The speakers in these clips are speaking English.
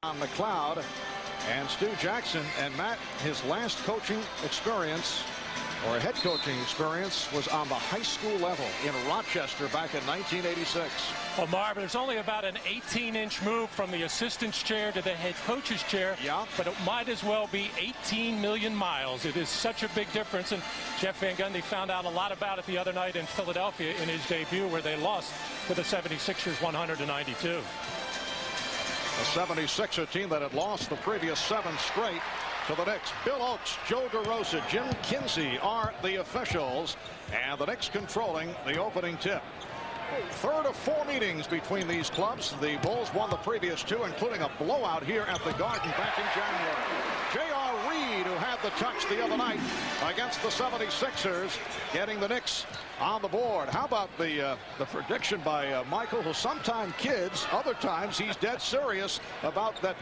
On McLeod and Stu Jackson. And Matt, his last coaching experience or head coaching experience was on the high school level in Rochester back in 1986. Well, Marv, there's only about an 18-inch move from the assistant's chair to the head coach's chair. Yeah. But it might as well be 18 million miles. It is such a big difference. And Jeff Van Gundy found out a lot about it the other night in Philadelphia in his debut, where they lost to the 76ers 100-92. A 76er team that had lost the previous 7 straight to the Knicks. Bill Oakes, Joe DeRosa, Jim Kinsey are the officials, and the Knicks controlling the opening tip. Third of 4 meetings between these clubs. The Bulls won the previous 2, including a blowout here at the Garden back in January. J.R. Reid, who had the touch the other night against the 76ers, getting the Knicks on the board. How about the prediction by Michael, who sometimes kids, other times he's dead serious about that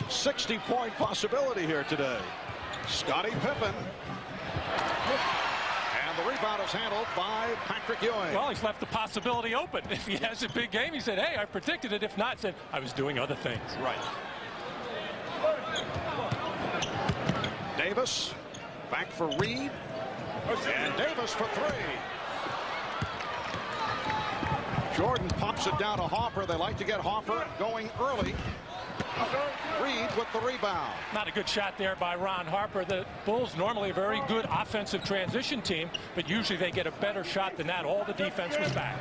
60-point possibility here today. Scottie Pippen. And the rebound is handled by Patrick Ewing. Well, he's left the possibility open. If he has a big game, he said, hey, I predicted it. If not, said, I was doing other things. Right. Davis back for Reid. And Davis for 3. Jordan pops it down to Harper. They like to get Harper going early. Reid with the rebound. Not a good shot there by Ron Harper. The Bulls normally a very good offensive transition team, but usually they get a better shot than that. All the defense was back.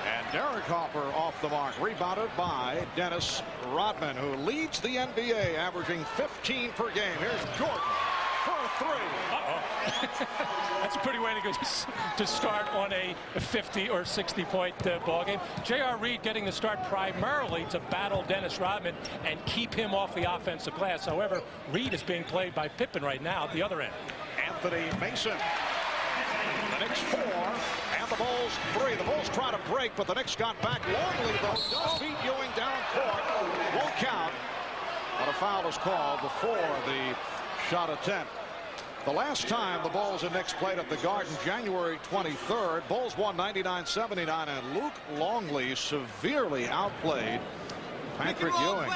And Derek Harper off the mark, rebounded by Dennis Rodman, who leads the NBA, averaging 15 per game. Here's Jordan for a 3. Uh-oh. That's a pretty way to start on a 50 or 60-point ball game. J.R. Reid getting the start primarily to battle Dennis Rodman and keep him off the offensive glass. However, Reid is being played by Pippen right now at the other end. Anthony Mason. The Knicks 4 and the Bulls 3. The Bulls try to break, but the Knicks got back. Longley, though, does beat Ewing down court. Won't count. But a foul is called before the shot attempt. The last time the Bulls and Knicks played at the Garden, January 23rd, Bulls won 99-79, and Luke Longley severely outplayed Patrick Ewing.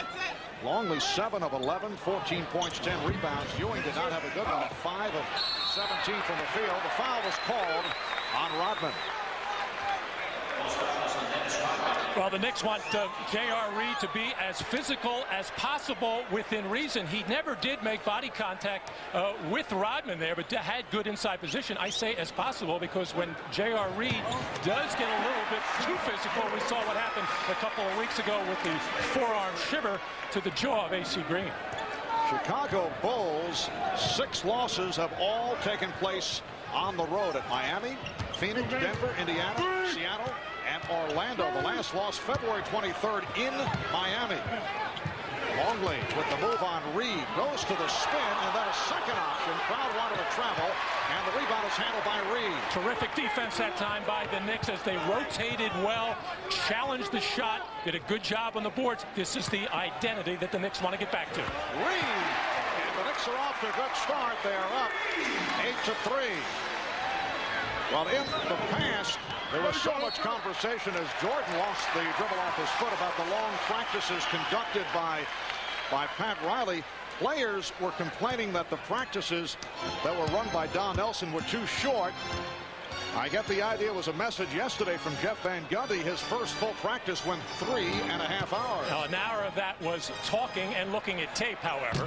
Longley 7 of 11, 14 points, 10 rebounds. Ewing did not have a good one, 5 of 17 from the field. The foul was called on Rodman. Well, the Knicks want J.R. Reid to be as physical as possible within reason. He never did make body contact with Rodman there, but had good inside position. I say as possible because when J.R. Reid does get a little bit too physical, we saw what happened a couple of weeks ago with the forearm shiver to the jaw of A.C. Green. Chicago Bulls, 6 losses have all taken place on the road at Miami, Phoenix, Denver, Indiana, Seattle, and Orlando. The last loss February 23rd in Miami. Longley with the move on Reid, goes to the spin, and then a second option. Crowd wanted to travel, and the rebound is handled by Reid. Terrific defense that time by the Knicks as they rotated well, challenged the shot, did a good job on the boards. This is the identity that the Knicks want to get back to. Reid, and the Knicks are off to a good start. They are up 8-3. Well, in the past, there was so much conversation as Jordan lost the dribble off his foot about the long practices conducted by Pat Riley. Players were complaining that the practices that were run by Don Nelson were too short. I get the idea it was a message yesterday from Jeff Van Gundy. His first full practice went 3.5 hours. Now, an hour of that was talking and looking at tape, however.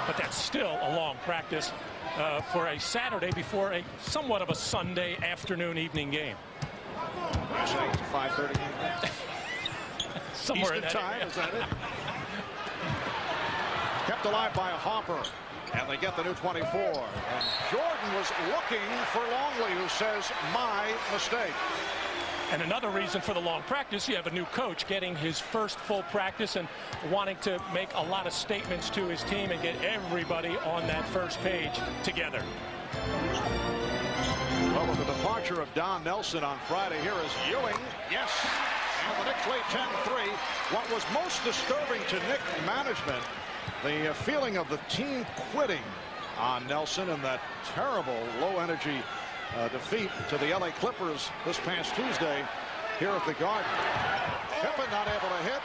But that's still a long practice for a Saturday before a somewhat of a Sunday afternoon evening game. You're saying it's a 5:30 game? Somewhere Eastern in that time, area. is that it? Kept alive by a Harper, and they get the new 24. And Jordan was looking for Longley, who says, my mistake. And another reason for the long practice, you have a new coach getting his first full practice and wanting to make a lot of statements to his team and get everybody on that first page together. Well, with the departure of Don Nelson on Friday, here is Ewing. Yes. And the Knicks lead 10-3. What was most disturbing to Knicks management, the feeling of the team quitting on Nelson and that terrible low-energy defeat to the LA Clippers this past Tuesday here at the Garden. Pippen not able to hit,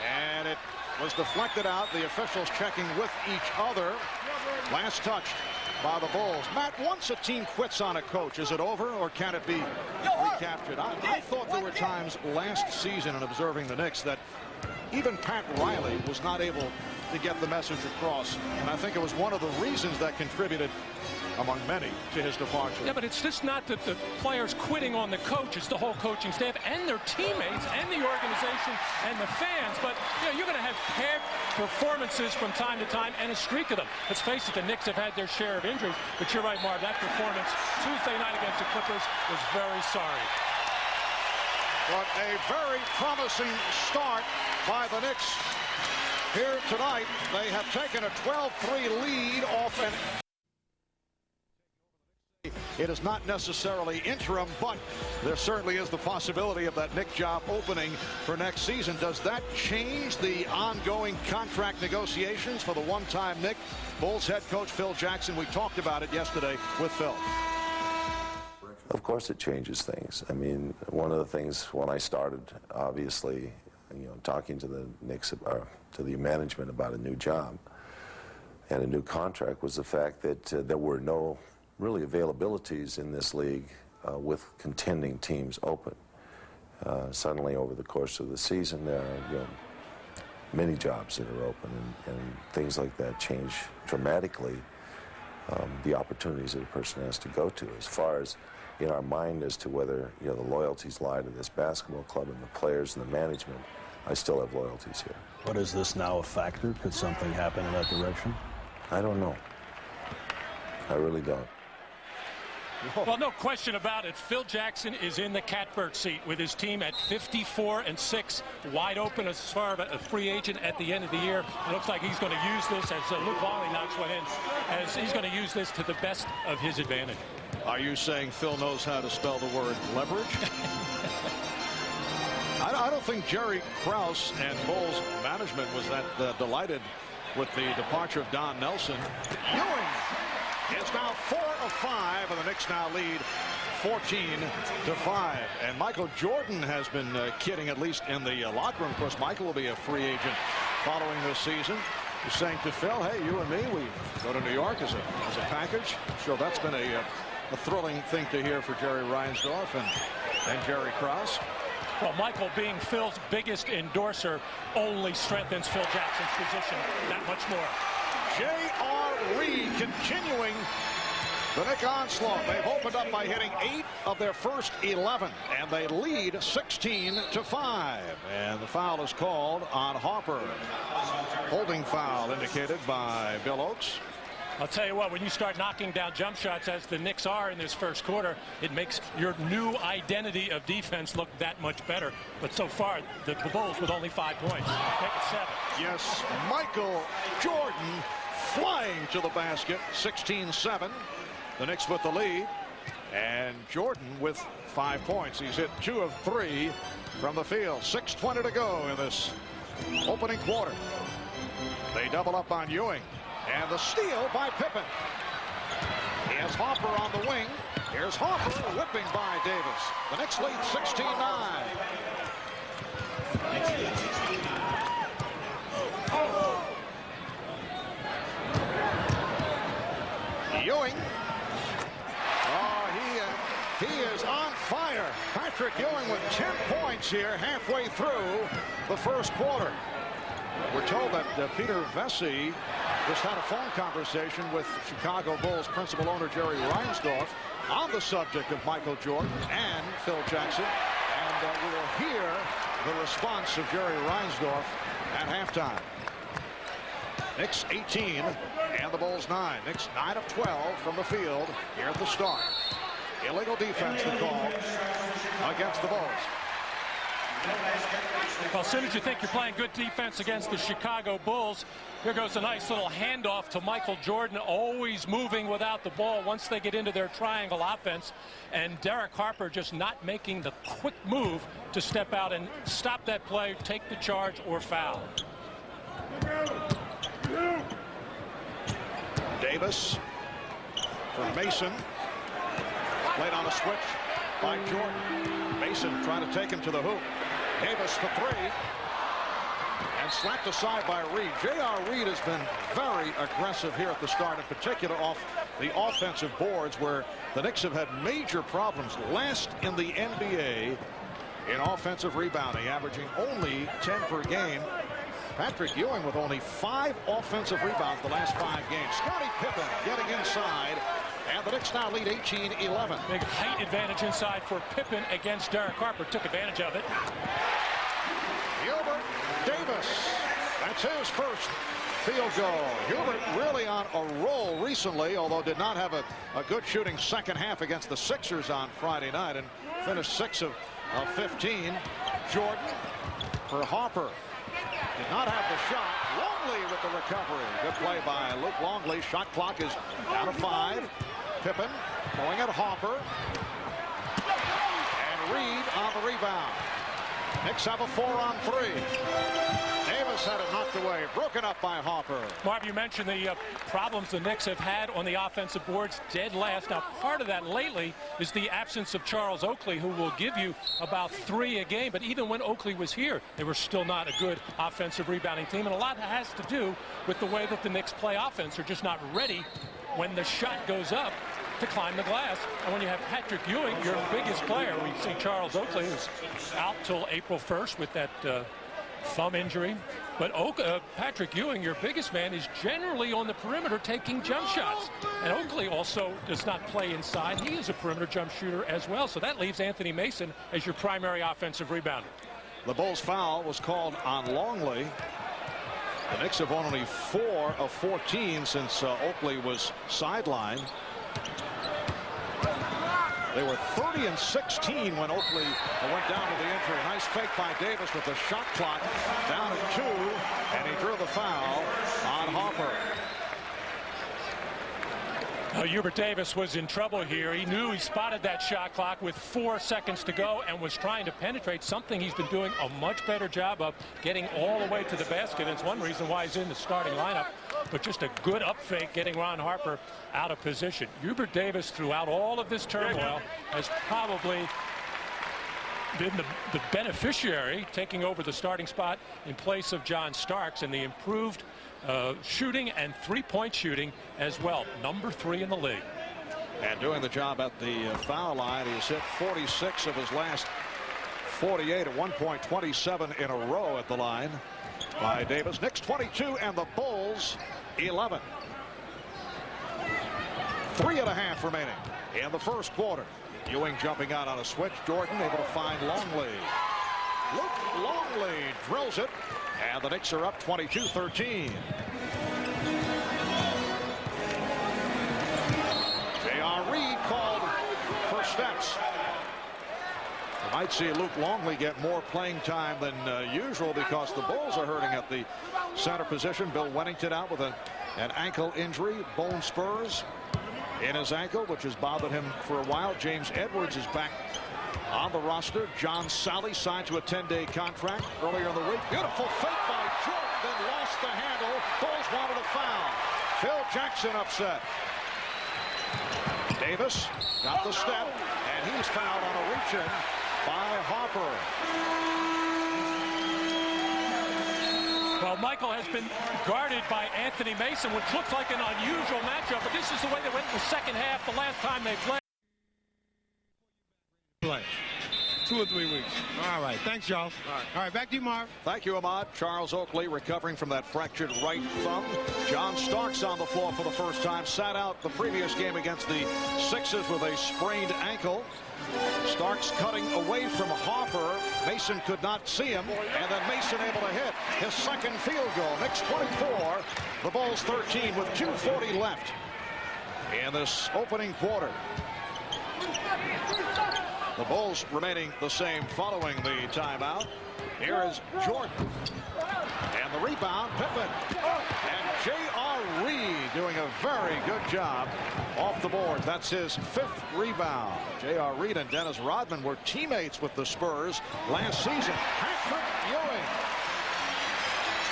and it was deflected out. The officials checking with each other. Last touched by the Bulls. Matt, once a team quits on a coach, is it over or can it be recaptured? I thought there were times last season in observing the Knicks that even Pat Riley was not able to get the message across. And I think it was one of the reasons that contributed, among many, to his departure. Yeah, but it's just not that the players quitting on the coach. It's the whole coaching staff and their teammates and the organization and the fans. But you're going to have paired performances from time to time and a streak of them. Let's face it, the Knicks have had their share of injuries. But you're right, Marv, that performance Tuesday night against the Clippers was very sorry. But a very promising start by the Knicks here tonight. They have taken a 12-3 lead off an... It is not necessarily interim, but there certainly is the possibility of that Knick job opening for next season. Does that change the ongoing contract negotiations for the one-time Knick? Bulls head coach Phil Jackson, we talked about it yesterday with Phil. Of course it changes things. I mean, one of the things when I started, obviously, talking to the Knicks, to the management about a new job and a new contract was the fact that there were no really availabilities in this league with contending teams open. Suddenly, over the course of the season, there are many jobs that are open, and things like that change dramatically the opportunities that a person has to go to. As far as in our mind as to whether the loyalties lie to this basketball club and the players and the management, I still have loyalties here. But is this now a factor? Could something happen in that direction? I don't know. I really don't. Well, no question about it. Phil Jackson is in the catbird seat with his team at 54-6, wide open as far as a free agent at the end of the year. It looks like he's going to use this, as Luke Longley knocks one in, as he's going to use this to the best of his advantage. Are you saying Phil knows how to spell the word leverage? I don't think Jerry Krause and Bulls management was that delighted with the departure of Don Nelson. Ewing is now 4 of 5, and the Knicks now lead 14-5. And Michael Jordan has been kidding, at least in the locker room. Of course, Michael will be a free agent following this season. He's saying to Phil, hey, you and me, we go to New York as a package. So that's been a thrilling thing to hear for Jerry Reinsdorf and Jerry Krause. Well, Michael being Phil's biggest endorser only strengthens Phil Jackson's position that much more. J.R. Reed continuing the Knick onslaught. They've opened up by hitting 8 of their first 11, and they lead 16-5. And the foul is called on Harper. Holding foul indicated by Bill Oakes. I'll tell you what, when you start knocking down jump shots as the Knicks are in this first quarter, it makes your new identity of defense look that much better. But so far, the Bulls with only 5 points. Make it 7. Yes, Michael Jordan flying to the basket, 16-7. The Knicks with the lead. And Jordan with 5 points. He's hit 2 of 3 from the field. 6:20 to go in this opening quarter. They double up on Ewing. And the steal by Pippen. Here's Harper on the wing. Here's Harper whipping by Davis. The Knicks lead 16-9. Ewing. Oh, he is on fire. Patrick Ewing with 10 points here halfway through the first quarter. We're told that Peter Vesey just had a phone conversation with Chicago Bulls principal owner Jerry Reinsdorf on the subject of Michael Jordan and Phil Jackson. And we will hear the response of Jerry Reinsdorf at halftime. Knicks 18 and the Bulls 9. Knicks 9 of 12 from the field here at the start. Illegal defense the call against the Bulls. Well, as soon as you think you're playing good defense against the Chicago Bulls, here goes a nice little handoff to Michael Jordan, always moving without the ball once they get into their triangle offense. And Derek Harper just not making the quick move to step out and stop that play, take the charge, or foul. Davis for Mason. Played on a switch by Jordan. Mason trying to take him to the hoop. Davis for 3. And slapped aside by Reed. J.R. Reed has been very aggressive here at the start, in particular off the offensive boards, where the Knicks have had major problems. Last in the NBA in offensive rebounding, averaging only 10 per game. Patrick Ewing with only 5 offensive rebounds the last 5 games. Scottie Pippen getting inside, and the Knicks now lead 18-11. Big height advantage inside for Pippen against Derek Harper. Took advantage of it. Hubert Davis, that's his first field goal. Hubert really on a roll recently, although did not have a good shooting second half against the Sixers on Friday night, and finished 6 of 15. Jordan for Harper. Did not have the shot. Longley with the recovery. Good play by Luke Longley. Shot clock is down to 5. Pippen going at Harper. And Reed on the rebound. Knicks have a 4-on-3. Davis had it knocked away. Broken up by Harper. Marv, you mentioned the problems the Knicks have had on the offensive boards, dead last. Now, part of that lately is the absence of Charles Oakley, who will give you about 3 a game. But even when Oakley was here, they were still not a good offensive rebounding team. And a lot has to do with the way that the Knicks play offense. They're just not ready when the shot goes up to climb the glass. And when you have Patrick Ewing, your biggest player, we see Charles Oakley is out till April 1st with that thumb injury. But Patrick Ewing, your biggest man, is generally on the perimeter taking jump shots. And Oakley also does not play inside. He is a perimeter jump shooter as well. So that leaves Anthony Mason as your primary offensive rebounder. The Bulls foul was called on Longley. The Knicks have won only 4 of 14 since Oakley was sidelined. They were 30-16 when Oakley went down with the injury. Nice fake by Davis with the shot clock down at 2, and he drew the foul on Harper. Hubert Davis was in trouble here. He knew he spotted that shot clock with 4 seconds to go and was trying to penetrate, something he's been doing a much better job of, getting all the way to the basket. It's one reason why he's in the starting lineup. But just a good up fake, getting Ron Harper out of position. Hubert Davis, throughout all of this turmoil, has probably been the beneficiary, taking over the starting spot in place of John Starks, and the improved shooting and three-point shooting as well. Number 3 in the league. And doing the job at the foul line. He's hit 46 of his last 48, at one point 27 in a row at the line by Davis. Knicks 22 and the Bulls 11. 3.5 remaining in the first quarter. Ewing jumping out on a switch. Jordan able to find Longley. Luke Longley drills it, and the Knicks are up 22-13. J.R. Reed called for steps. We might see Luke Longley get more playing time than usual, because the Bulls are hurting at the center position. Bill Wennington out with an ankle injury, bone spurs in his ankle, which has bothered him for a while. James Edwards is back on the roster. John Sally signed to a 10-day contract earlier in the week. Beautiful fake by Jordan, then lost the handle. Bulls wanted a foul. Phil Jackson upset. Davis got the step, and he's fouled on a reach-in by Harper. Well, Michael has been guarded by Anthony Mason, which looks like an unusual matchup, but this is the way they went in the second half the last time they played. 2 or 3 weeks. All right. Thanks, y'all. All right. Back to you, Marv. Thank you, Ahmad. Charles Oakley recovering from that fractured right thumb. John Starks on the floor for the first time. Sat out the previous game against the Sixers with a sprained ankle. Starks cutting away from Harper. Mason could not see him, and then Mason able to hit his second field goal. Knicks 24, the Bulls 13 with 2:40 left in this opening quarter. The Bulls remaining the same following the timeout. Here is Jordan. And the rebound, Pippen. And J.R. Reed doing a very good job off the board. That's his 5th rebound. J.R. Reed and Dennis Rodman were teammates with the Spurs last season. Patrick Ewing.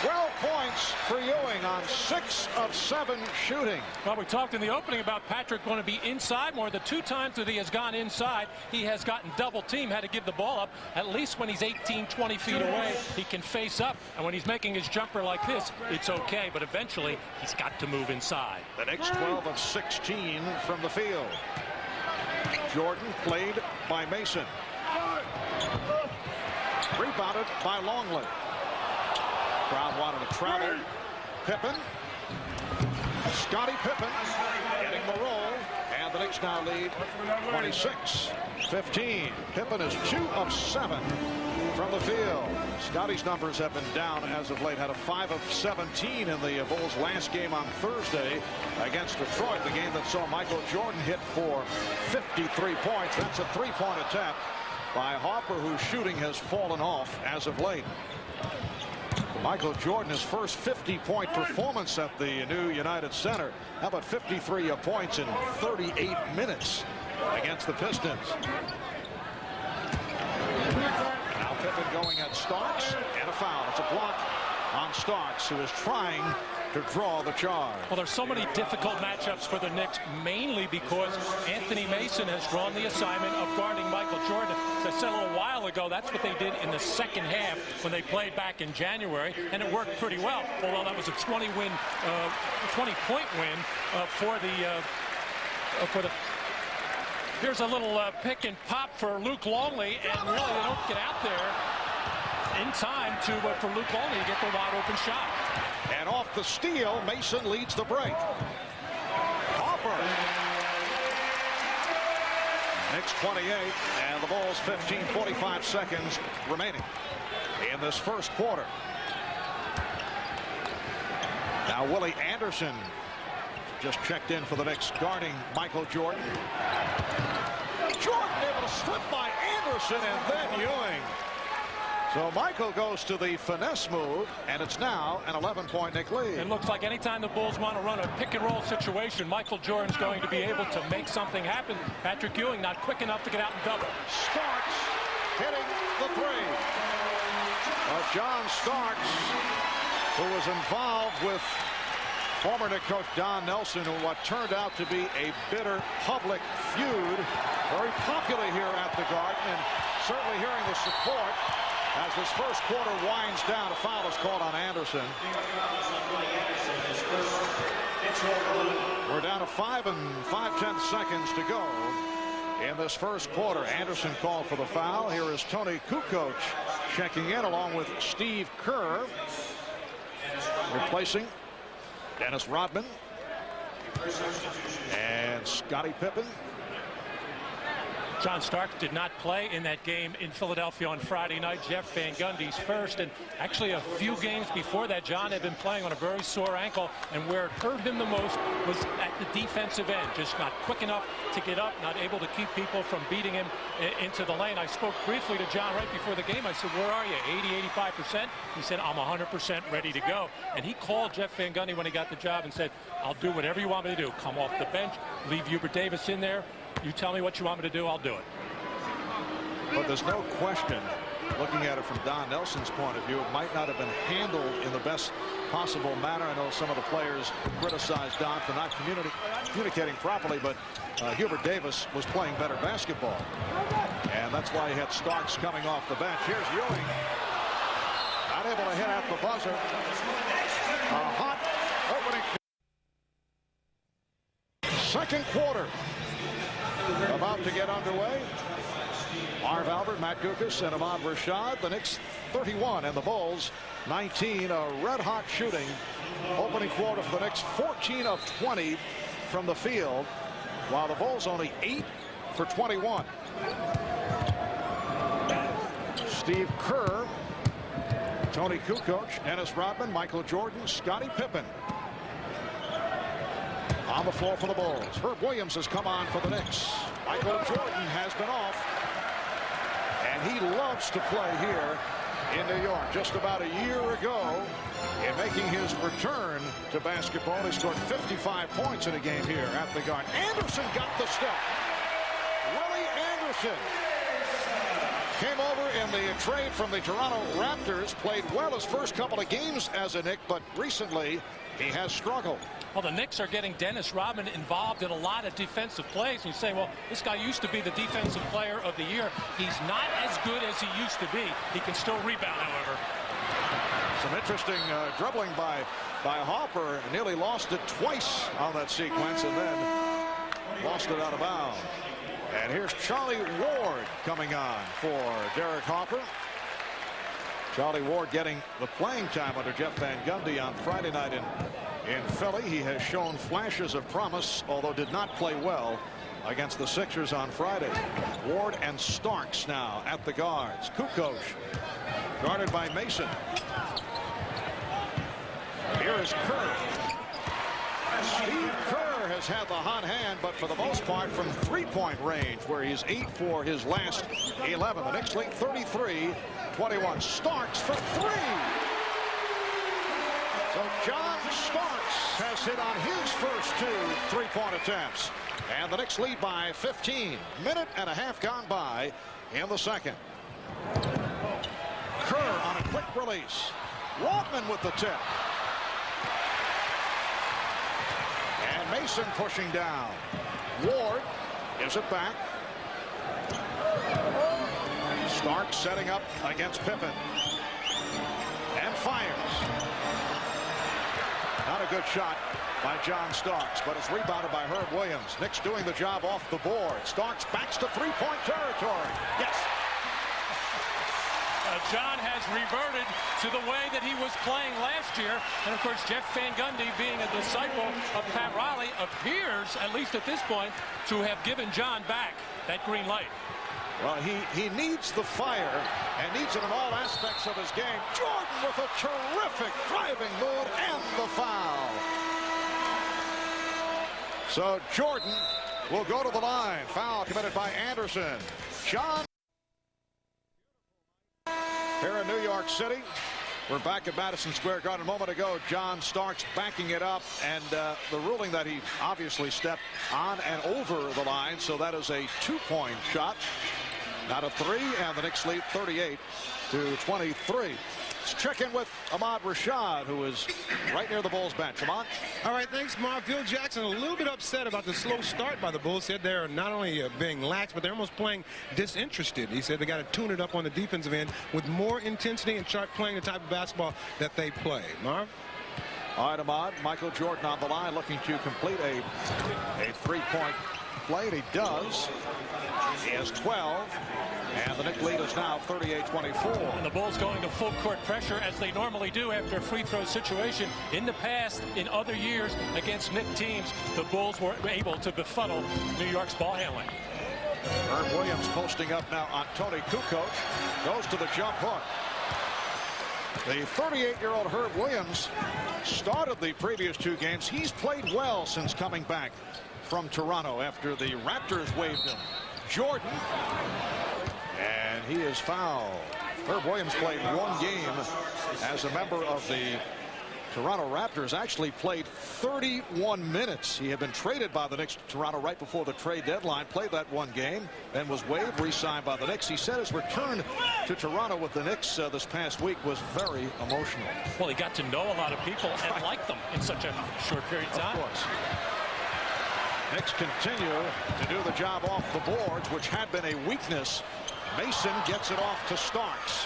12 points points for Ewing on 6 of 7 shooting. Well, we talked in the opening about Patrick going to be inside more. The 2 times that he has gone inside, he has gotten double teamed, had to give the ball up. At least when he's 18, 20 feet away, he can face up. And when he's making his jumper like this, it's okay. But eventually, he's got to move inside. The Knicks 12 of 16 from the field. Jordan played by Mason. Rebounded by Longley. Crowd wanted to travel. Pippen. Scottie Pippen getting the roll. And the Knicks now lead 26-15. Pippen is 2 of 7 from the field. Scottie's numbers have been down as of late. Had a 5 of 17 in the Bulls' last game on Thursday against Detroit. The game that saw Michael Jordan hit for 53 points. That's a 3-point attempt by Harper, whose shooting has fallen off as of late. Michael Jordan, his first 50-point performance at the new United Center. How about 53 points in 38 minutes against the Pistons? Now Pippen going at Starks, and a foul. It's a block on Starks, who is trying to draw the charge. Well, there's so many difficult matchups for the Knicks, mainly because Anthony Mason has drawn the assignment of guarding Michael Jordan. As I said a little while ago, that's what they did in the second half when they played back in January, and it worked pretty well. Although that was a 20-point win for the. Here's a little pick and pop for Luke Longley, and really they don't get out there in time for Luke Longley to get the wide open shot. And off the steal, Mason leads the break. Harper. Knicks 28, and the Bulls 15, 45 seconds remaining in this first quarter. Now Willie Anderson just checked in for the Knicks, guarding Michael Jordan. Jordan able to slip by Anderson, and then Ewing. So Michael goes to the finesse move, and it's now an 11-point Knick lead. It looks like anytime the Bulls want to run a pick-and-roll situation, Michael Jordan's going to be able to make something happen. Patrick Ewing not quick enough to get out and double. Starks hitting the three. John Starks, who was involved with former Knick coach Don Nelson, in what turned out to be a bitter public feud. Very popular here at the Garden, and certainly hearing the support as this first quarter winds down. A foul is called on Anderson. We're down to 5 and 5/10 seconds to go in this first quarter. Anderson called for the foul. Here is Tony Kukoc checking in along with Steve Kerr, replacing Dennis Rodman and Scottie Pippen. John Starks did not play in that game in Philadelphia on Friday night. Jeff Van Gundy's first, and actually a few games before that, John had been playing on a very sore ankle, and where it hurt him the most was at the defensive end. Just not quick enough to get up, not able to keep people from beating him into the lane. I spoke briefly to John right before the game. I said, where are you, 80-85%? He said, I'm 100% ready to go. And he called Jeff Van Gundy when he got the job and said, I'll do whatever you want me to do. Come off the bench, leave Hubert Davis in there. You tell me what you want me to do, I'll do it. But there's no question, looking at it from Don Nelson's point of view, it might not have been handled in the best possible manner. I know some of the players criticized Don for not communicating properly, but Hubert Davis was playing better basketball. And that's why he had Starks coming off the bench. Here's Ewing. Not able to hit at the buzzer. A hot opening. Second quarter about to get underway. Marv Albert, Matt Guokas, and Ahmad Rashad. The Knicks 31 and the Bulls 19. A red-hot shooting opening quarter for the Knicks. 14 of 20 from the field, while the Bulls only 8 for 21. Steve Kerr, Tony Kukoc, Dennis Rodman, Michael Jordan, Scottie Pippen on the floor for the Bulls. Herb Williams has come on for the Knicks. Michael Jordan has been off, and he loves to play here in New York. Just about a year ago, in making his return to basketball, he scored 55 points in a game here at the Garden. Anderson got the step. Willie Anderson came over in the trade from the Toronto Raptors, played well his first couple of games as a Knick, but recently he has struggled. Well, the Knicks are getting Dennis Rodman involved in a lot of defensive plays. And you say, well, this guy used to be the defensive player of the year. He's not as good as he used to be. He can still rebound, however. Some interesting dribbling by Harper. Nearly lost it twice on that sequence and then lost it out of bounds. And here's Charlie Ward coming on for Derek Harper. Charlie Ward getting the playing time under Jeff Van Gundy on Friday night in Philly. He has shown flashes of promise, although did not play well against the Sixers on Friday. Ward and Starks now at the guards. Kukoc guarded by Mason. Here is Kerr. Steve Kerr has had the hot hand, but for the most part from three-point range, where he's 8 for his last 11. The Knicks lead 33-21. Starks for 3. So John Starks has hit on his first 2 3-point attempts. And the Knicks lead by 15. Minute and a half gone by in the second. Kerr on a quick release. Rodman with the tip. And Mason pushing down. Ward gives it back. Starks setting up against Pippen. And fires. Not a good shot by John Starks, but it's rebounded by Herb Williams. Knicks doing the job off the board. Starks backs to three-point territory. Yes. John has reverted to the way that he was playing last year. And, of course, Jeff Van Gundy, being a disciple of Pat Riley, appears, at least at this point, to have given John back that green light. Well, he needs the fire and needs it in all aspects of his game. Jordan with a terrific driving move and the foul. So Jordan will go to the line. Foul committed by Anderson. John. Here in New York City, we're back at Madison Square Garden. A moment ago, John Starks backing it up, and the ruling that he obviously stepped on and over the line, so that is a 2-point shot, not a 3, and the Knicks lead 38-23. Let's check in with Ahmad Rashad, who is right near the Bulls bench. Ahmad? All right, thanks, Marv. Phil Jackson a little bit upset about the slow start by the Bulls. Said they're not only being lax, but they're almost playing disinterested. He said they got to tune it up on the defensive end with more intensity and start playing the type of basketball that they play. Marv? All right, Ahmad. Michael Jordan on the line looking to complete a 3-point play. And he does. He has 12. And the Knicks lead is now 38-24. And the Bulls going to full court pressure as they normally do after a free throw situation. In the past, in other years against Knicks teams, the Bulls were able to befuddle New York's ball handling. Herb Williams posting up now on Tony Kukoc. Goes to the jump hook. The 38-year-old Herb Williams started the previous 2 games. He's played well since coming back from Toronto after the Raptors waived him. Jordan. And he is fouled. Herb Williams played 1 game as a member of the Toronto Raptors. Actually played 31 minutes. He had been traded by the Knicks to Toronto right before the trade deadline. Played that 1 game, then was waived, re-signed by the Knicks. He said his return to Toronto with the Knicks this past week was very emotional. Well, he got to know a lot of people and like them in such a short period of time. Of course. Knicks continue to do the job off the boards, which had been a weakness. Mason gets it off to Starks.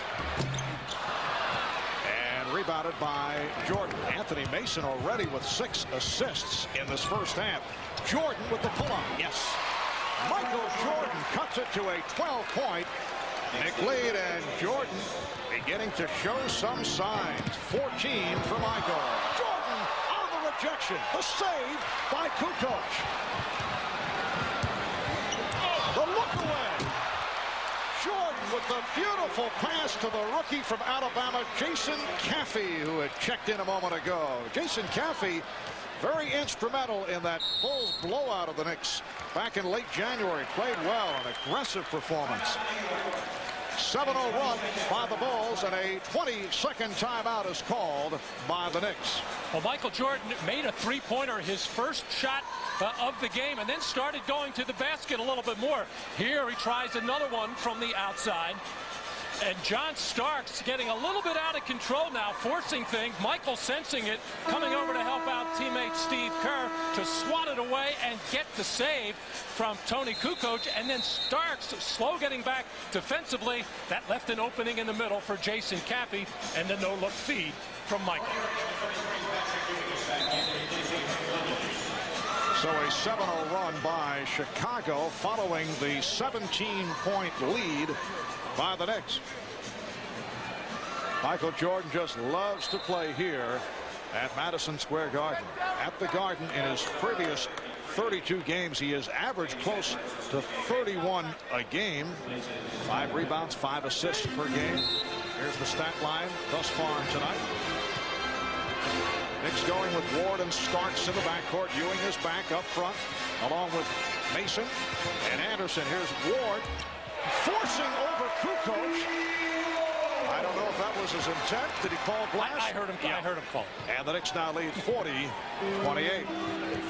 And rebounded by Jordan. Anthony Mason already with 6 assists in this first half. Jordan with the pull-up. Yes. Michael Jordan cuts it to a 12-point Knicks lead, and Jordan beginning to show some signs. 14 for Michael. Jordan on the rejection. The save by Kukoc. The look away. Jordan with the beautiful pass to the rookie from Alabama, Jason Caffey, who had checked in a moment ago. Jason Caffey, very instrumental in that Bulls blowout of the Knicks back in late January. Played well, an aggressive performance. 7-0 run by the Bulls, and a 22nd timeout is called by the Knicks. Well, Michael Jordan made a three-pointer, his first shot of the game, and then started going to the basket a little bit more. Here he tries another one from the outside. And John Starks getting a little bit out of control now, forcing things. Michael sensing it, coming over to help out teammate Steve Kerr to swat it away and get the save from Tony Kukoc. And then Starks slow getting back defensively. That left an opening in the middle for Jason Caffey, and the no-look feed from Michael. So a 7-0 run by Chicago following the 17-point lead by the Knicks. Michael Jordan just loves to play here at Madison Square Garden. At the Garden in his previous 32 games, he has averaged close to 31 a game. 5 rebounds, 5 assists per game. Here's the stat line thus far tonight. Knicks going with Ward and Starks in the backcourt. Ewing is back up front along with Mason and Anderson. Here's Ward forcing over Kukoc. I don't know if that was his intent. Did he call glass? I heard him. Yeah. I heard him call. And the Knicks now lead 40-28.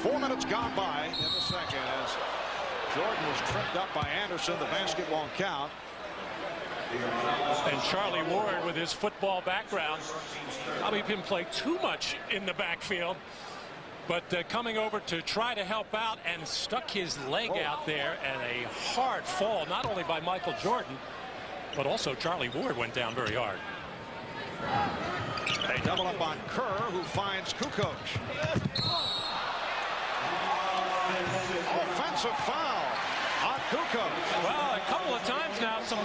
4 minutes gone by in the second as Jordan was tripped up by Anderson. The basket won't count. And Charlie Ward, with his football background, probably didn't play too much in the backfield, but coming over to try to help out and stuck his leg out there, and a hard fall, not only by Michael Jordan, but also Charlie Ward went down very hard. They double up on Kerr, who finds Kukoc. Offensive foul on Kukoc. Well, a couple of times now, some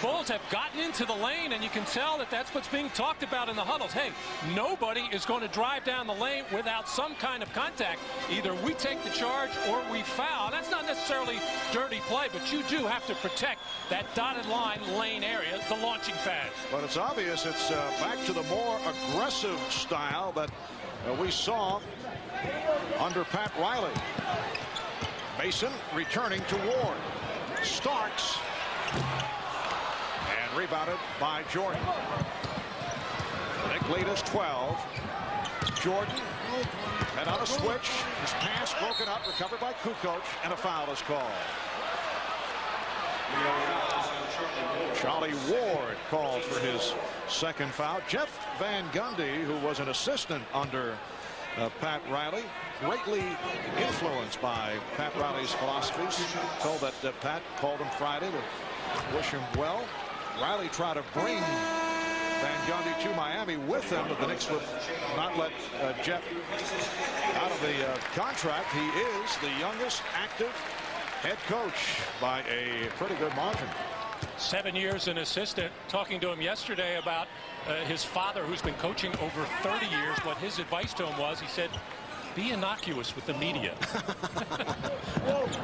Bulls have gotten into the lane, and you can tell that that's what's being talked about in the huddles. Hey, nobody is going to drive down the lane without some kind of contact. Either we take the charge or we foul. That's not necessarily dirty play, but you do have to protect that dotted line lane area, the launching pad. But it's obvious it's back to the more aggressive style that we saw under Pat Riley. Mason returning to Ward. Starks. And rebounded by Jordan. The Knicks lead is 12. Jordan. And on a switch. His pass broken up. Recovered by Kukoc. And a foul is called. Charlie Ward called for his second foul. Jeff Van Gundy, who was an assistant under Pat Riley, greatly influenced by Pat Riley's philosophies. Told that Pat called him Friday to wish him well. Riley tried to bring Van Gundy to Miami with him, but the Knicks would not let Jeff out of the contract. He is the youngest active head coach by a pretty good margin. 7 years an assistant. Talking to him yesterday about his father, who's been coaching over 30 years, what his advice to him was. He said, be innocuous with the media.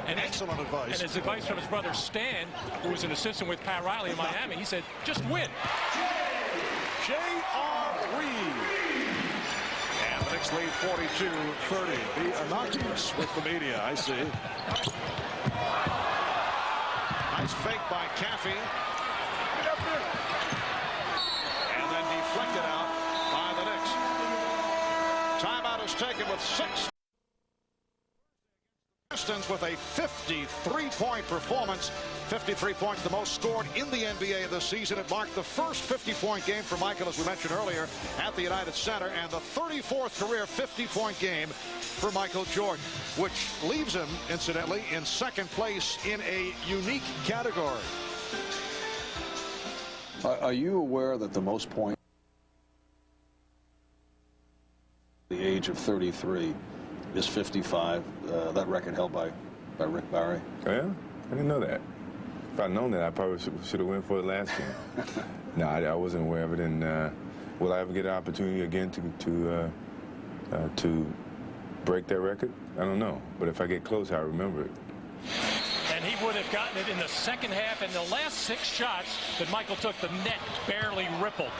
And excellent advice. And his advice from his brother Stan, who was an assistant with Pat Riley in Miami, he said, just win. J.R. Reed. And the Knicks lead 42-30. Be innocuous with the media, I see. Nice fake by Caffey. And then deflected out by the Knicks. Timeout is taken with 6. Pistons with a 53-point performance. 53 points, the most scored in the NBA this season. It marked the first 50-point game for Michael, as we mentioned earlier, at the United Center, and the 34th career 50-point game for Michael Jordan, which leaves him, incidentally, in second place in a unique category. Are you aware that the most points at the age of 33 is 55? That record held by Rick Barry. Oh, yeah? I didn't know that. If I'd known that, I probably should have went for it last game. No, I wasn't aware of it. And will I ever get an opportunity again to break that record? I don't know. But if I get close, I remember it. And he would have gotten it in the second half. And the last 6 shots that Michael took, the net barely rippled.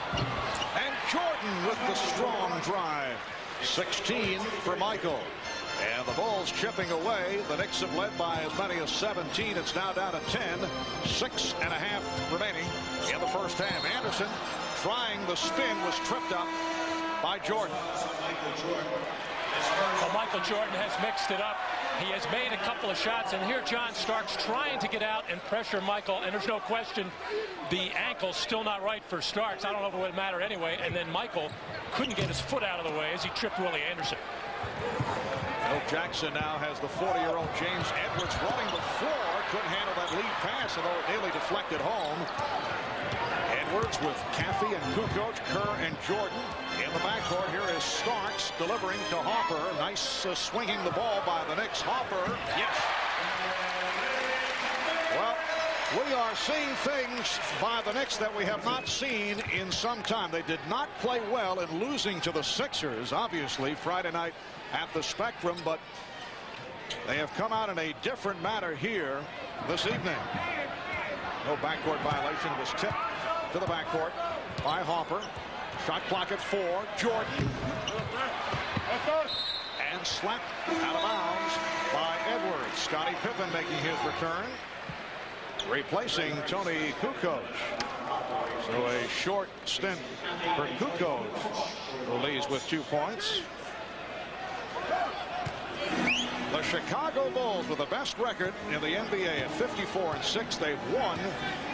And Jordan with the strong drive. 16 for Michael. And the Bulls chipping away. The Knicks have led by as many as 17. It's now down to 10. 6.5 remaining in the first half. Anderson trying the spin, was tripped up by Jordan. Well, Michael Jordan has mixed it up. He has made a couple of shots, and here John Starks trying to get out and pressure Michael, and there's no question the ankle's still not right for Starks. I don't know if it would matter anyway, and then Michael couldn't get his foot out of the way as he tripped Willie Anderson. Phil Jackson now has the 40-year-old James Edwards running the floor. Couldn't handle that lead pass, although it nearly deflected home. Edwards with Caffey and Kukoc, Kerr and Jordan. In the backcourt, here is Starks delivering to Harper. Nice swinging the ball by the Knicks. Harper, yes. Well, we are seeing things by the Knicks that we have not seen in some time. They did not play well in losing to the Sixers, obviously, Friday night at the Spectrum, but they have come out in a different manner here this evening. No backcourt violation. It was tipped to the backcourt by Harper. Shot clock at 4. Jordan. And slapped out of bounds by Edwards. Scottie Pippen making his return, replacing Tony Kukoc. So a short stint for Kukoc, who leads with 2 points. The Chicago Bulls with the best record in the NBA at 54-6. They've won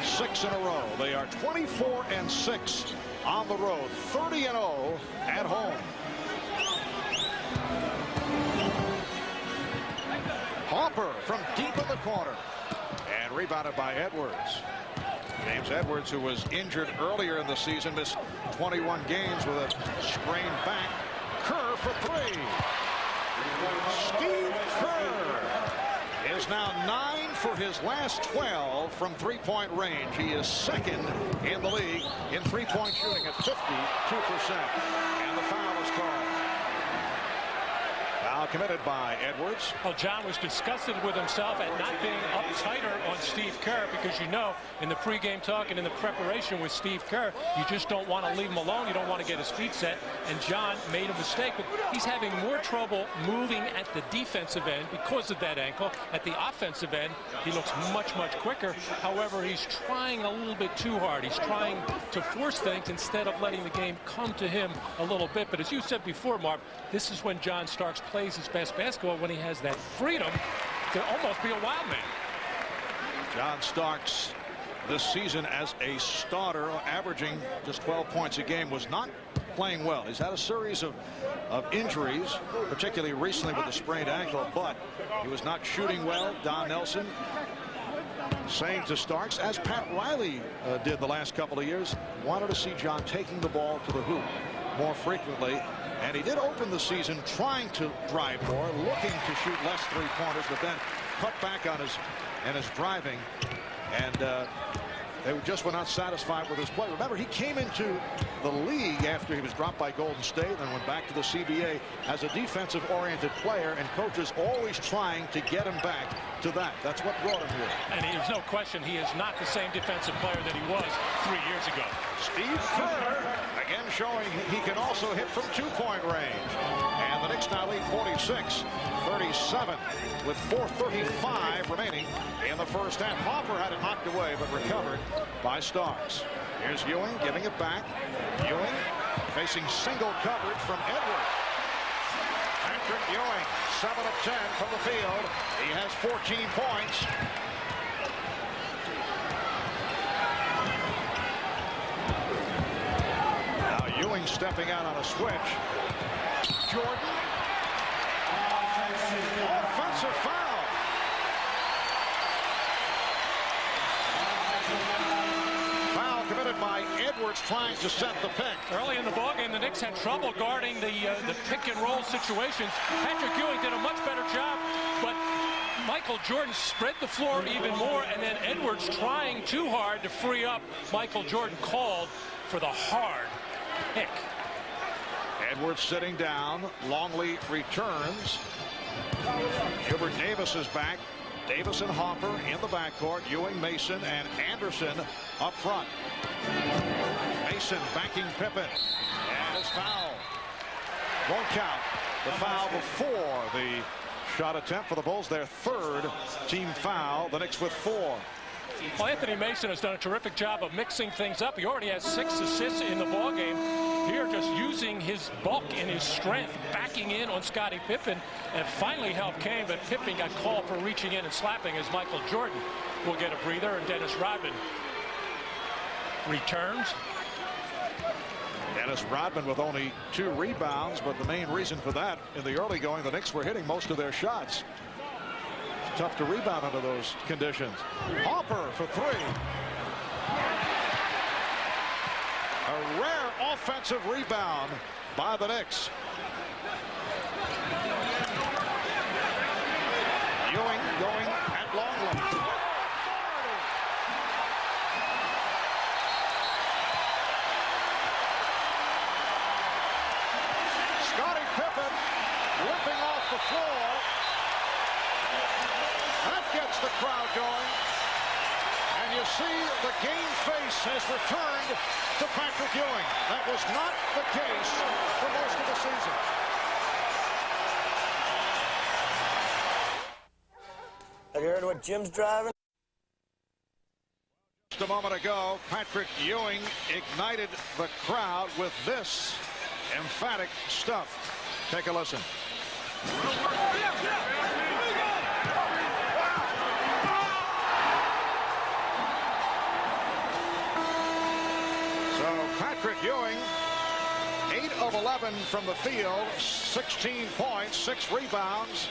6 in a row. They are 24-6 on the road, 30-0 at home. Harper from deep in the corner and rebounded by Edwards. James Edwards, who was injured earlier in the season, missed 21 games with a sprained back. Kerr for 3. Steve Kerr is now 9 for his last 12 from three-point range. He is second in the league in three-point shooting at 52%. And the foul is called. Foul committed by Edwards. Well, John was disgusted with himself at not being up tighter on Steve Kerr, because you know in the pregame talk and in the preparation with Steve Kerr, you just don't want to leave him alone. You don't want to get his feet set. And John made a mistake, but he's having more trouble moving at the defensive end because of that ankle. At the offensive end, he looks much quicker. However, he's trying a little bit too hard. He's trying to force things instead of letting the game come to him a little bit. But as you said before, Mark, this is when John Starks plays his best basketball, when he has that freedom to almost be a wild man. John Starks this season as a starter, averaging just 12 points a game, was not playing well. He's had a series of injuries, particularly recently with the sprained ankle, but he was not shooting well. Don Nelson saying to Starks, as Pat Riley did the last couple of years, wanted to see John taking the ball to the hoop more frequently. And he did open the season trying to drive more, looking to shoot less three-pointers, but then cut back on his driving. And they just were not satisfied with his play. Remember, he came into the league after he was dropped by Golden State and went back to the CBA as a defensive-oriented player, and coaches always trying to get him back to that. That's what brought him here. And there's no question he is not the same defensive player that he was 3 years ago. Steve Kerr again showing he can also hit from two-point range. And the Knicks now lead 46-37 with 4:35 remaining in the first half. Harper had it knocked away but recovered by Starks. Here's Ewing giving it back. Ewing facing single coverage from Edwards. Patrick Ewing, 7 of 10 from the field. He has 14 points. Now Ewing stepping out on a switch. Jordan. Offensive foul. Foul committed by Edwards, trying to set the pick. Early in the ballgame, the Knicks had trouble guarding the pick and roll situations. Patrick Ewing did a much better job, but Michael Jordan spread the floor even more, and then Edwards trying too hard to free up. Michael Jordan called for the hard pick. Edwards sitting down. Longley returns. Gilbert Davis is back. Davis and Harper in the backcourt. Ewing, Mason, and Anderson up front. Mason backing Pippen. And his foul won't count. The foul before the shot attempt for the Bulls. Their third team foul. The Knicks with 4. Well, Anthony Mason has done a terrific job of mixing things up. He already has 6 assists in the ballgame. Here, just Dennis using his bulk and his strength, backing in on Scottie Pippen, and finally help came, but Pippen got called for reaching in and slapping as Michael Jordan will get a breather, and Dennis Rodman returns. Dennis Rodman with only 2 rebounds, but the main reason for that, in the early going, the Knicks were hitting most of their shots. It's tough to rebound under those conditions. Harper for 3. A rare offensive rebound by the Knicks. Ewing going at long range. Scottie Pippen limping off the floor. That gets the crowd going. And you see the game face has returned to Patrick Ewing. That was not the case for most of the season. Have you heard what Jim's driving? Just a moment ago, Patrick Ewing ignited the crowd with this emphatic stuff. Take a listen. Patrick Ewing, 8 of 11 from the field, 16 points, 6 rebounds,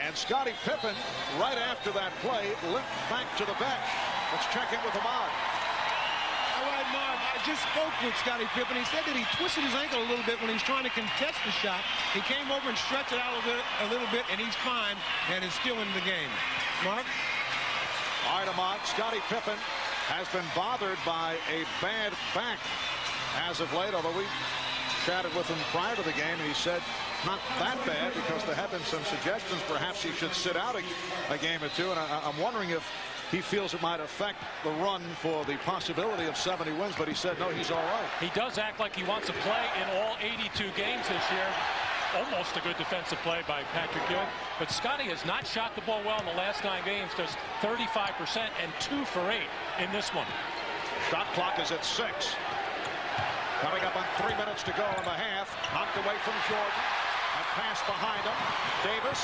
and Scottie Pippen, right after that play, limped back to the bench. Let's check in with Ahmad. All right, Marv, I just spoke with Scottie Pippen. He said that he twisted his ankle a little bit when he was trying to contest the shot. He came over and stretched it out a little bit, and he's fine and is still in the game. Marv? All right, Ahmad, Scottie Pippen has been bothered by a bad back as of late, although we chatted with him prior to the game, and he said not that bad because there have been some suggestions perhaps he should sit out a game or two, and I'm wondering if he feels it might affect the run for the possibility of 70 wins, but he said no, he's all right. He does act like he wants to play in all 82 games this year. Almost a good defensive play by Patrick Ewing, but Scottie has not shot the ball well in the last 9 games, just 35% and 2 for 8 in this one. Shot clock is at 6. Coming up on 3 minutes to go in the half. Knocked away from Jordan. A pass behind him. Davis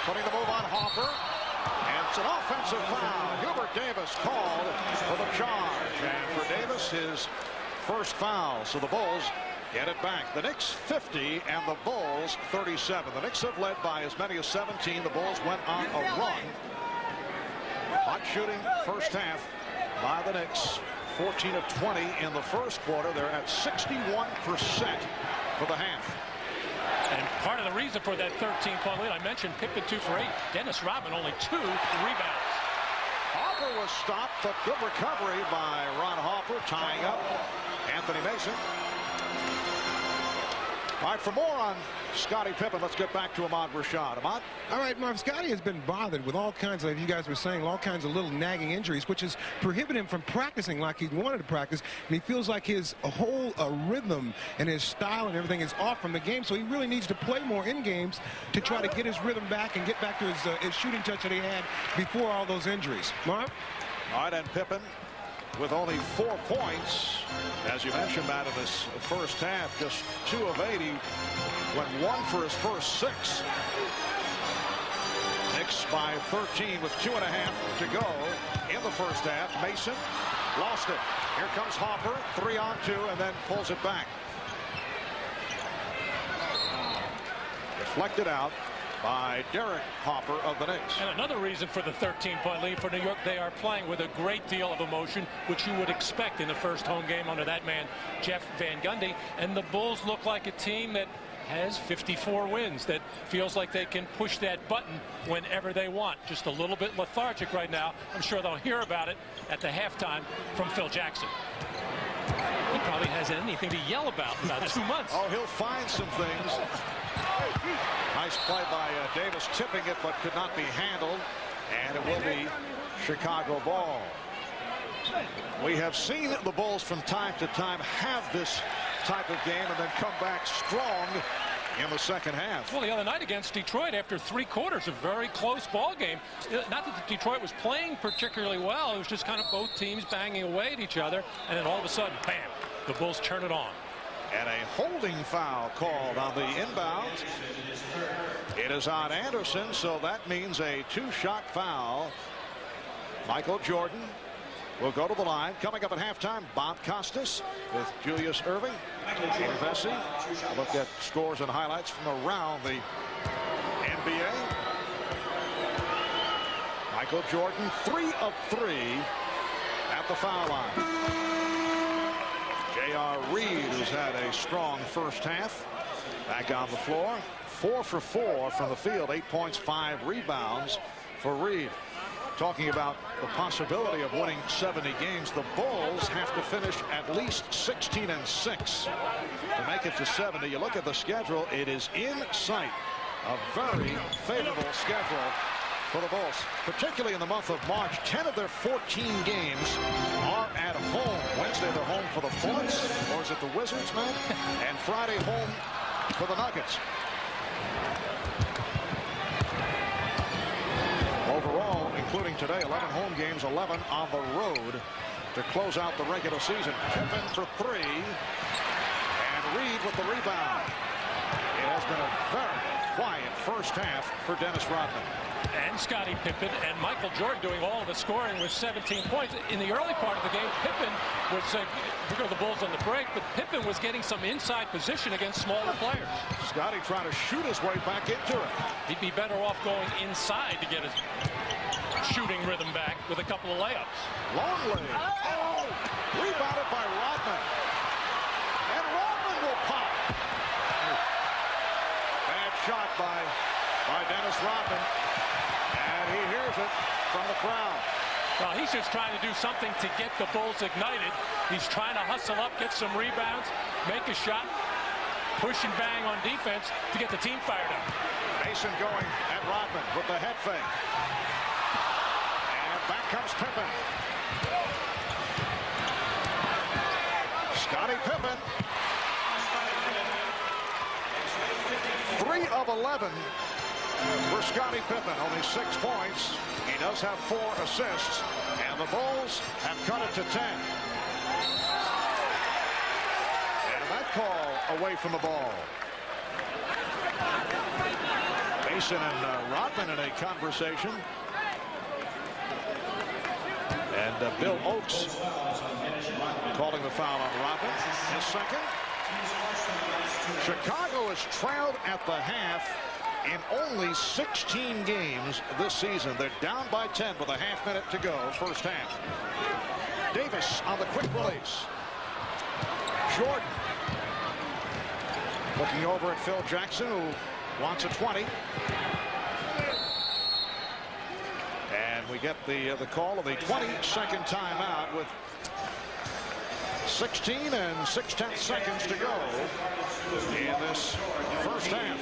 putting the move on Harper. And it's an offensive foul. Hubert Davis called for the charge. And for Davis, his first foul. So the Bulls get it back. The Knicks 50 and the Bulls 37. The Knicks have led by as many as 17. The Bulls went on a run. Hot shooting first half by the Knicks. 14 of 20 in the first quarter. They're at 61% for the half. And part of the reason for that 13-point lead, I mentioned Pippen 2 for 8. Dennis Rodman only 2 rebounds. Harper was stopped, but good recovery by Ron Harper, tying up Anthony Mason. All right, for more on Scottie Pippen, let's get back to Ahmad Rashad. Ahmad? All right, Marv, Scottie has been bothered with all kinds of, like you guys were saying, all kinds of little nagging injuries, which has prohibited him from practicing like he wanted to practice. And he feels like his whole rhythm and his style and everything is off from the game. So he really needs to play more in games to try to get his rhythm back and get back to his shooting touch that he had before all those injuries. Marv? All right, and Pippen with only 4 points, as you mentioned, Matt, in this first half, just 2 of 8. He went 1 for his first 6. Knicks by 13 with 2.5 to go in the first half. Mason lost it. Here comes Harper, 3 on 2, and then pulls it back. Deflected out by Derek Harper of the Knicks. And another reason for the 13-point lead for New York, they are playing with a great deal of emotion, which you would expect in the first home game under that man, Jeff Van Gundy. And the Bulls look like a team that has 54 wins, that feels like they can push that button whenever they want. Just a little bit lethargic right now. I'm sure they'll hear about it at the halftime from Phil Jackson. He probably hasn't anything to yell about in about 2 months. Oh, he'll find some things. Nice play by Davis, tipping it, but could not be handled. And it will be Chicago ball. We have seen the Bulls from time to time have this type of game and then come back strong in the second half. Well, the other night against Detroit, after 3 quarters, a very close ball game. Not that Detroit was playing particularly well. It was just kind of both teams banging away at each other. And then all of a sudden, bam, the Bulls turn it on. And a holding foul called on the inbound. It is on Anderson, so that means a 2-shot foul. Michael Jordan will go to the line. Coming up at halftime, Bob Costas with Julius Erving. Peter Vesey. A look at scores and highlights from around the NBA. Michael Jordan, 3 of 3 at the foul line. J.R. Reed, who's had a strong first half, back on the floor. 4 for 4 from the field, 8 points, 5 rebounds for Reed. Talking about the possibility of winning 70 games, the Bulls have to finish at least 16-6 to make it to 70. You look at the schedule, it is in sight. A very favorable schedule for the Bulls, particularly in the month of March. 10 of their 14 games are at home. Wednesday they're home for the Bullets, or is it the Wizards, man? And Friday home for the Nuggets. Overall, including today, 11 home games, 11 on the road to close out the regular season. Pippen for 3, and Reed with the rebound. It has been a very quiet first half for Dennis Rodman. And Scottie Pippen and Michael Jordan doing all of the scoring with 17 points. In the early part of the game, Pippen was, we go to the Bulls on the break, but Pippen was getting some inside position against smaller players. Scottie trying to shoot his way back into it. He'd be better off going inside to get his shooting rhythm back with a couple of layups. Longley. Oh! Rebounded by Rodman. And Rodman will pop. Bad shot by Dennis Rodman. And he hears it from the crowd. Well, he's just trying to do something to get the Bulls ignited. He's trying to hustle up, get some rebounds, make a shot, push and bang on defense to get the team fired up. Mason going at Rodman with the head fake. And back comes Pippen. Scottie Pippen. 3 of 11 for Scottie Pippen. Only 6 points. He does have 4 assists. And the Bulls have cut it to 10. And that call away from the ball. Mason and Rodman in a conversation. And Bill Oakes calling the foul on Rodman. His second. Chicago has trailed at the half in only 16 games this season. They're down by 10 with a half minute to go, first half. Davis on the quick release. Jordan looking over at Phil Jackson, who wants a 20. And we get the call of the 22nd timeout with 16 6/10 seconds to go in this first half.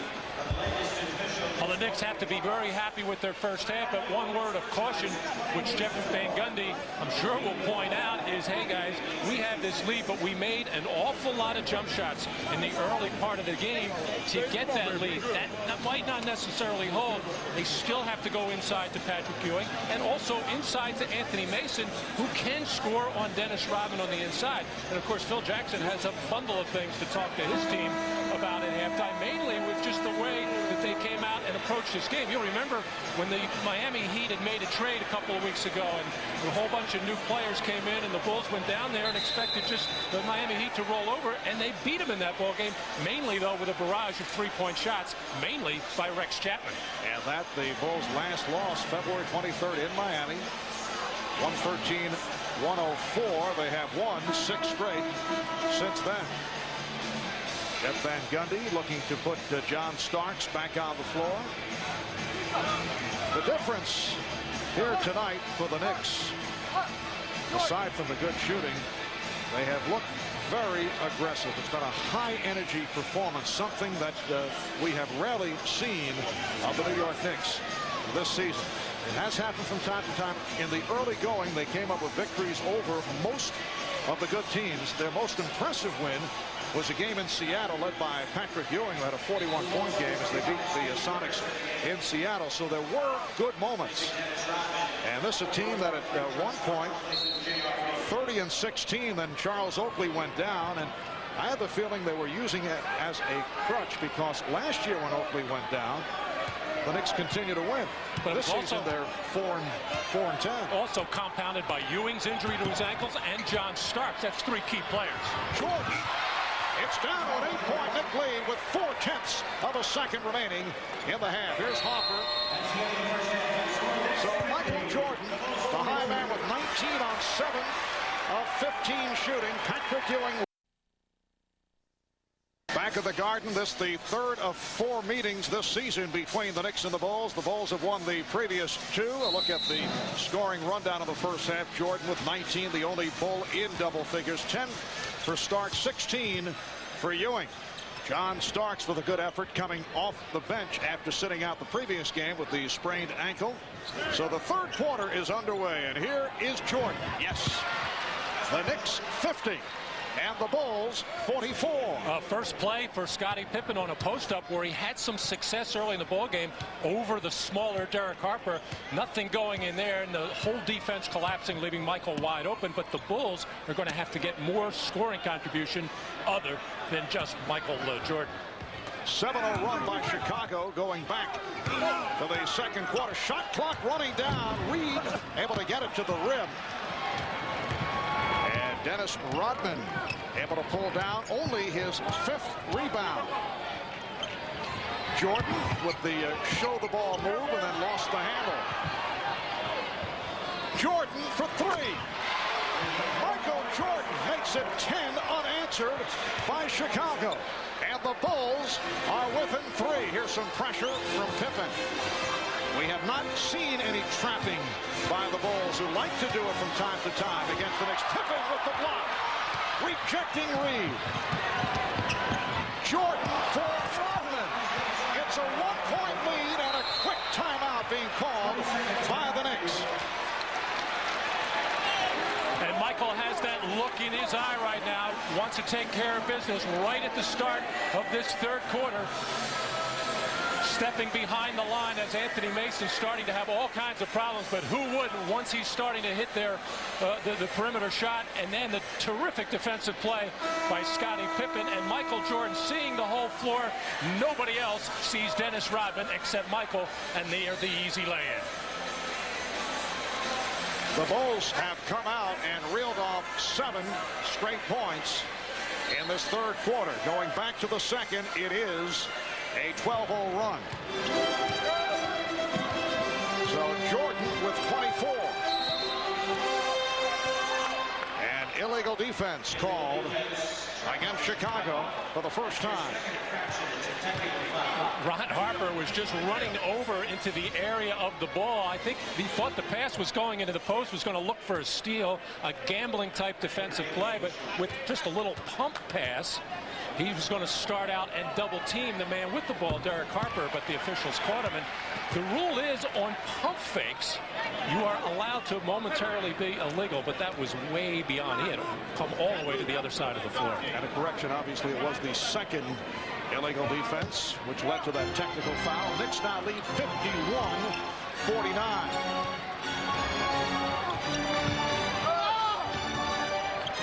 Well, the Knicks have to be very happy with their first half, but one word of caution, which Jeff Van Gundy, I'm sure, will point out, is, hey, guys, we have this lead, but we made an awful lot of jump shots in the early part of the game to get that lead. That might not necessarily hold. They still have to go inside to Patrick Ewing and also inside to Anthony Mason, who can score on Dennis Rodman on the inside. And, of course, Phil Jackson has a bundle of things to talk to his team about at halftime, mainly with just the way that they came out and approached this game. You'll remember when the Miami Heat had made a trade a couple of weeks ago, and a whole bunch of new players came in, and the Bulls went down there and expected just the Miami Heat to roll over, and they beat them in that ball game, mainly, though, with a barrage of three-point shots, mainly by Rex Chapman. And that the Bulls' last loss, February 23rd in Miami, 113-104. They have won 6 straight since then. Jeff Van Gundy looking to put John Starks back on the floor. The difference here tonight for the Knicks, aside from the good shooting, they have looked very aggressive. It's been a high-energy performance, something that we have rarely seen of the New York Knicks this season. It has happened from time to time. In the early going, they came up with victories over most of the good teams. Their most impressive win was a game in Seattle led by Patrick Ewing, who had a 41-point game as they beat the Sonics in Seattle. So there were good moments. And this is a team that at one point, 30-16, then Charles Oakley went down, and I had the feeling they were using it as a crutch because last year when Oakley went down, the Knicks continue to win. But this season they're 4-10. Also compounded by Ewing's injury to his ankles and John Starks. That's 3 key players. Jordan. It's down to an 8-point Knick lead with 4/10 of a second remaining in the half. Here's Hopper. So Michael Jordan, the high man with 19 on 7 of 15 shooting. Patrick Ewing. Back at the Garden, this the third of 4 meetings this season between the Knicks and the Bulls. The Bulls have won the previous 2. A look at the scoring rundown of the first half. Jordan with 19, the only Bull in double figures. 10 for Starks, 16 for Ewing. John Starks with a good effort coming off the bench after sitting out the previous game with the sprained ankle. So the third quarter is underway, and here is Jordan. Yes, the Knicks 50. And the Bulls 44. First play for Scottie Pippen on a post-up where he had some success early in the ball game over the smaller Derek Harper. Nothing going in there, and the whole defense collapsing, leaving Michael wide open. But the Bulls are going to have to get more scoring contribution other than just Michael Jordan. 7-0 run by Chicago going back to the second quarter. Shot clock running down. Reed able to get it to the rim. Dennis Rodman able to pull down only his 5th rebound. Jordan with the show the ball move and then lost the handle. Jordan for 3. Michael Jordan makes it 10 unanswered by Chicago. And the Bulls are within 3. Here's some pressure from Pippen. We have not seen any trapping by the Bulls, who like to do it from time to time against the Knicks. Pippen with the block. Rejecting Reed. Jordan for Rodman. It's a 1-point lead and a quick timeout being called by the Knicks. And Michael has that look in his eye right now. Wants to take care of business right at the start of this third quarter. Stepping behind the line as Anthony Mason starting to have all kinds of problems, but who wouldn't once he's starting to hit the perimeter shot, and then the terrific defensive play by Scottie Pippen and Michael Jordan seeing the whole floor. Nobody else sees Dennis Rodman except Michael, and they are the easy lay-in. The Bulls have come out and reeled off 7 straight points in this third quarter. Going back to the second, it is a 12-0 run. So Jordan with 24. And illegal defense called against Chicago for the first time. Ron Harper was just running over into the area of the ball. I think he thought the pass was going into the post, was going to look for a steal, a gambling type defensive play, but with just a little pump pass, he was going to start out and double team the man with the ball, Derek Harper, but the officials caught him. And the rule is on pump fakes, you are allowed to momentarily be illegal, but that was way beyond. He had come all the way to the other side of the floor. And a correction, obviously, it was the second illegal defense, which led to that technical foul. Knicks now lead 51-49.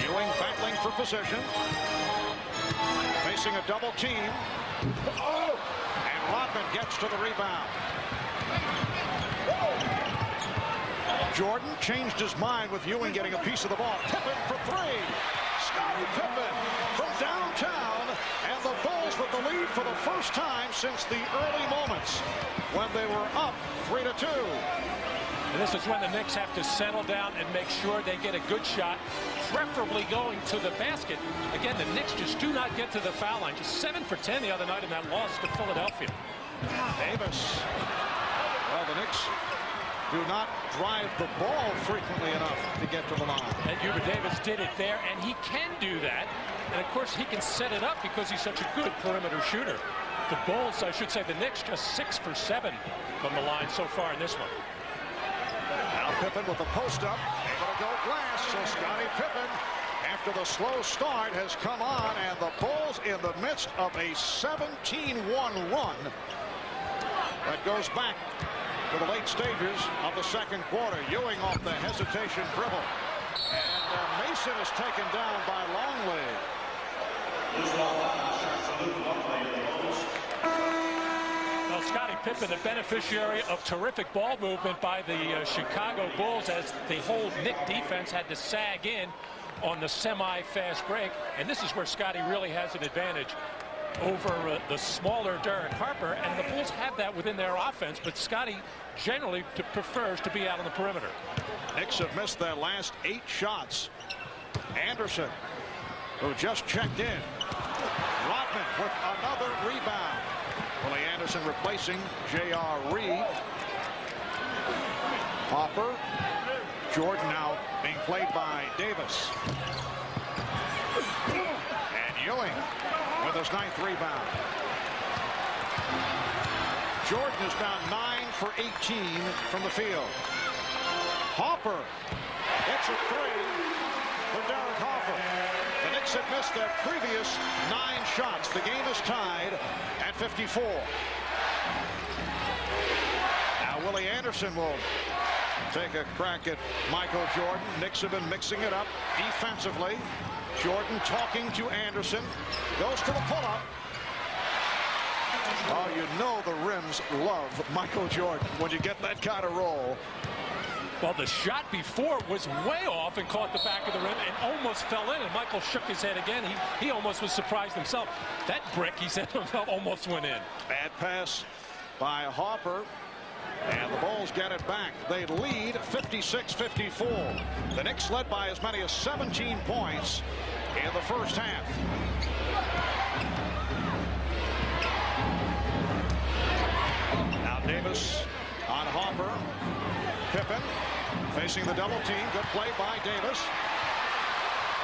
Ewing battling for position. Facing a double team. And Rodman gets to the rebound. Jordan changed his mind with Ewing getting a piece of the ball. Pippen for 3. Scottie Pippen from downtown. And the Bulls with the lead for the first time since the early moments when they were up 3-2. And this is when the Knicks have to settle down and make sure they get a good shot, preferably going to the basket. Again, the Knicks just do not get to the foul line. Just 7 for 10 the other night in that loss to Philadelphia. Davis. Well, the Knicks do not drive the ball frequently enough to get to the line. And Hubert Davis did it there, and he can do that. And, of course, he can set it up because he's such a good perimeter shooter. The Bulls, I should say, the Knicks just 6 for 7 from the line so far in this one. Now Pippen with the post-up, able to go glass. So Scottie Pippen, after the slow start, has come on, and the Bulls in the midst of a 17-1 run that goes back to the late stages of the second quarter. Ewing off the hesitation dribble. And Mason is taken down by Longley. Well, Scottie Pippen, the beneficiary of terrific ball movement by the Chicago Bulls, as the whole Knick defense had to sag in on the semi-fast break. And this is where Scottie really has an advantage over the smaller Derek Harper, and the Bulls have that within their offense, but Scottie generally prefers to be out on the perimeter. Knicks have missed their last 8 shots. Anderson, who just checked in. Rodman with another rebound. Willie Anderson replacing J.R. Reed. Hopper. Jordan now being played by Davis. And Ewing with his 9th rebound. Jordan is down 9 for 18 from the field. Hopper. It's a 3 for Derek Hopper. The Knicks have missed their previous 9 shots. The game is tied at 54. Now Willie Anderson will take a crack at Michael Jordan. Knicks have been mixing it up defensively. Jordan talking to Anderson. Goes to the pull-up. Oh, you know the rims love Michael Jordan when you get that kind of roll. Well, the shot before was way off and caught the back of the rim and almost fell in, and Michael shook his head again. He almost was surprised himself. That brick, he said himself, almost went in. Bad pass by Hopper. And the Bulls get it back. They lead 56-54. The Knicks led by as many as 17 points in the first half. Now Davis on Hopper. Pippen facing the double team. Good play by Davis.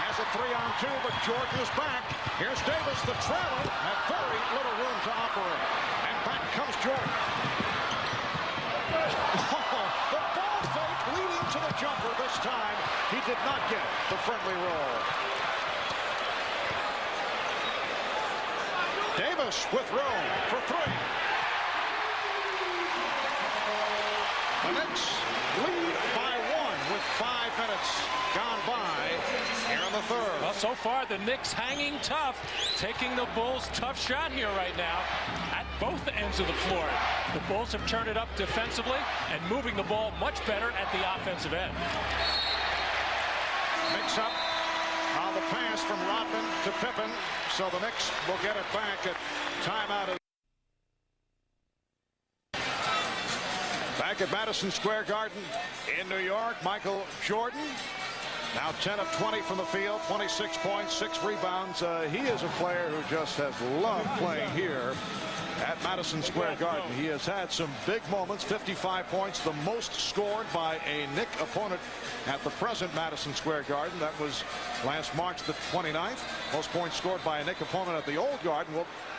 Has a 3-on-2, but Jordan is back. Here's Davis, the trailer. Had very little room to operate. And back comes Jordan. The ball fake leading to the jumper this time. He did not get the friendly roll. Davis with room for 3. The Knicks lead by 1 with 5 minutes gone by here in the third. Well, so far the Knicks hanging tough, taking the Bulls' tough shot here right now at both ends of the floor. The Bulls have turned it up defensively and moving the ball much better at the offensive end. Mix up on the pass from Rodman to Pippen, so the Knicks will get it back at timeout. Back at Madison Square Garden in New York, Michael Jordan now 10 of 20 from the field, 26 points, 6 rebounds. He is a player who just has loved playing here at Madison Square Garden. He has had some big moments, 55 points, the most scored by a Knick opponent at the present Madison Square Garden. That was last March the 29th. Most points scored by a Knick opponent at the old Garden.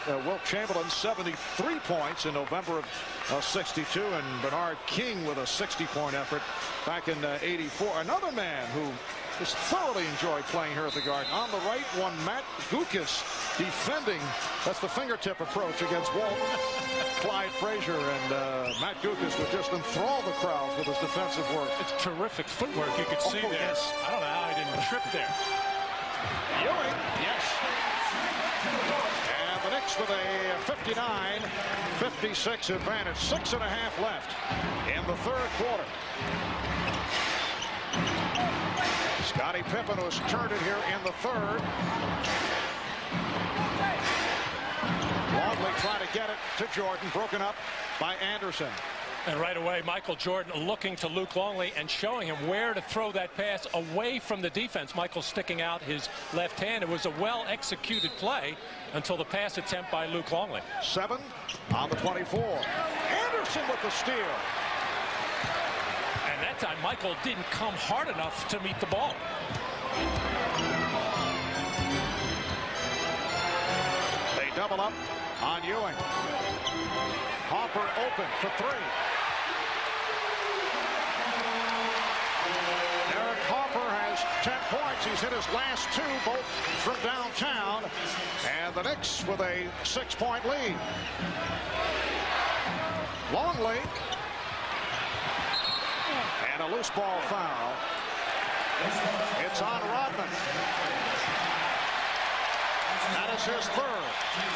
Wilt Chamberlain, 73 points in November of 62, and Bernard King with a 60-point effort back in 84. Another man who just thoroughly enjoyed playing here at the Garden. On the right, one Matt Guokas defending. That's the fingertip approach against Walt. Clyde Frazier, and Matt Guokas would just enthrall the crowds with his defensive work. It's terrific footwork, you could see there. Yes. I don't know how he didn't trip there. Ewing, yes. And the Knicks with a 59-56 advantage. 6.5 left in the third quarter. Scottie Pippen has turned it here in the third. Longley trying to get it to Jordan, broken up by Anderson. And right away, Michael Jordan looking to Luke Longley and showing him where to throw that pass away from the defense. Michael sticking out his left hand. It was a well-executed play until the pass attempt by Luke Longley. 7 on the 24. Anderson with the steal. And that time, Michael didn't come hard enough to meet the ball. They double up on Ewing. Hopper open for 3. Derek Hopper has 10 points. He's hit his last 2, both from downtown. And the Knicks with a 6-point lead. Longley. And a loose ball foul. It's on Rodman. That is his third.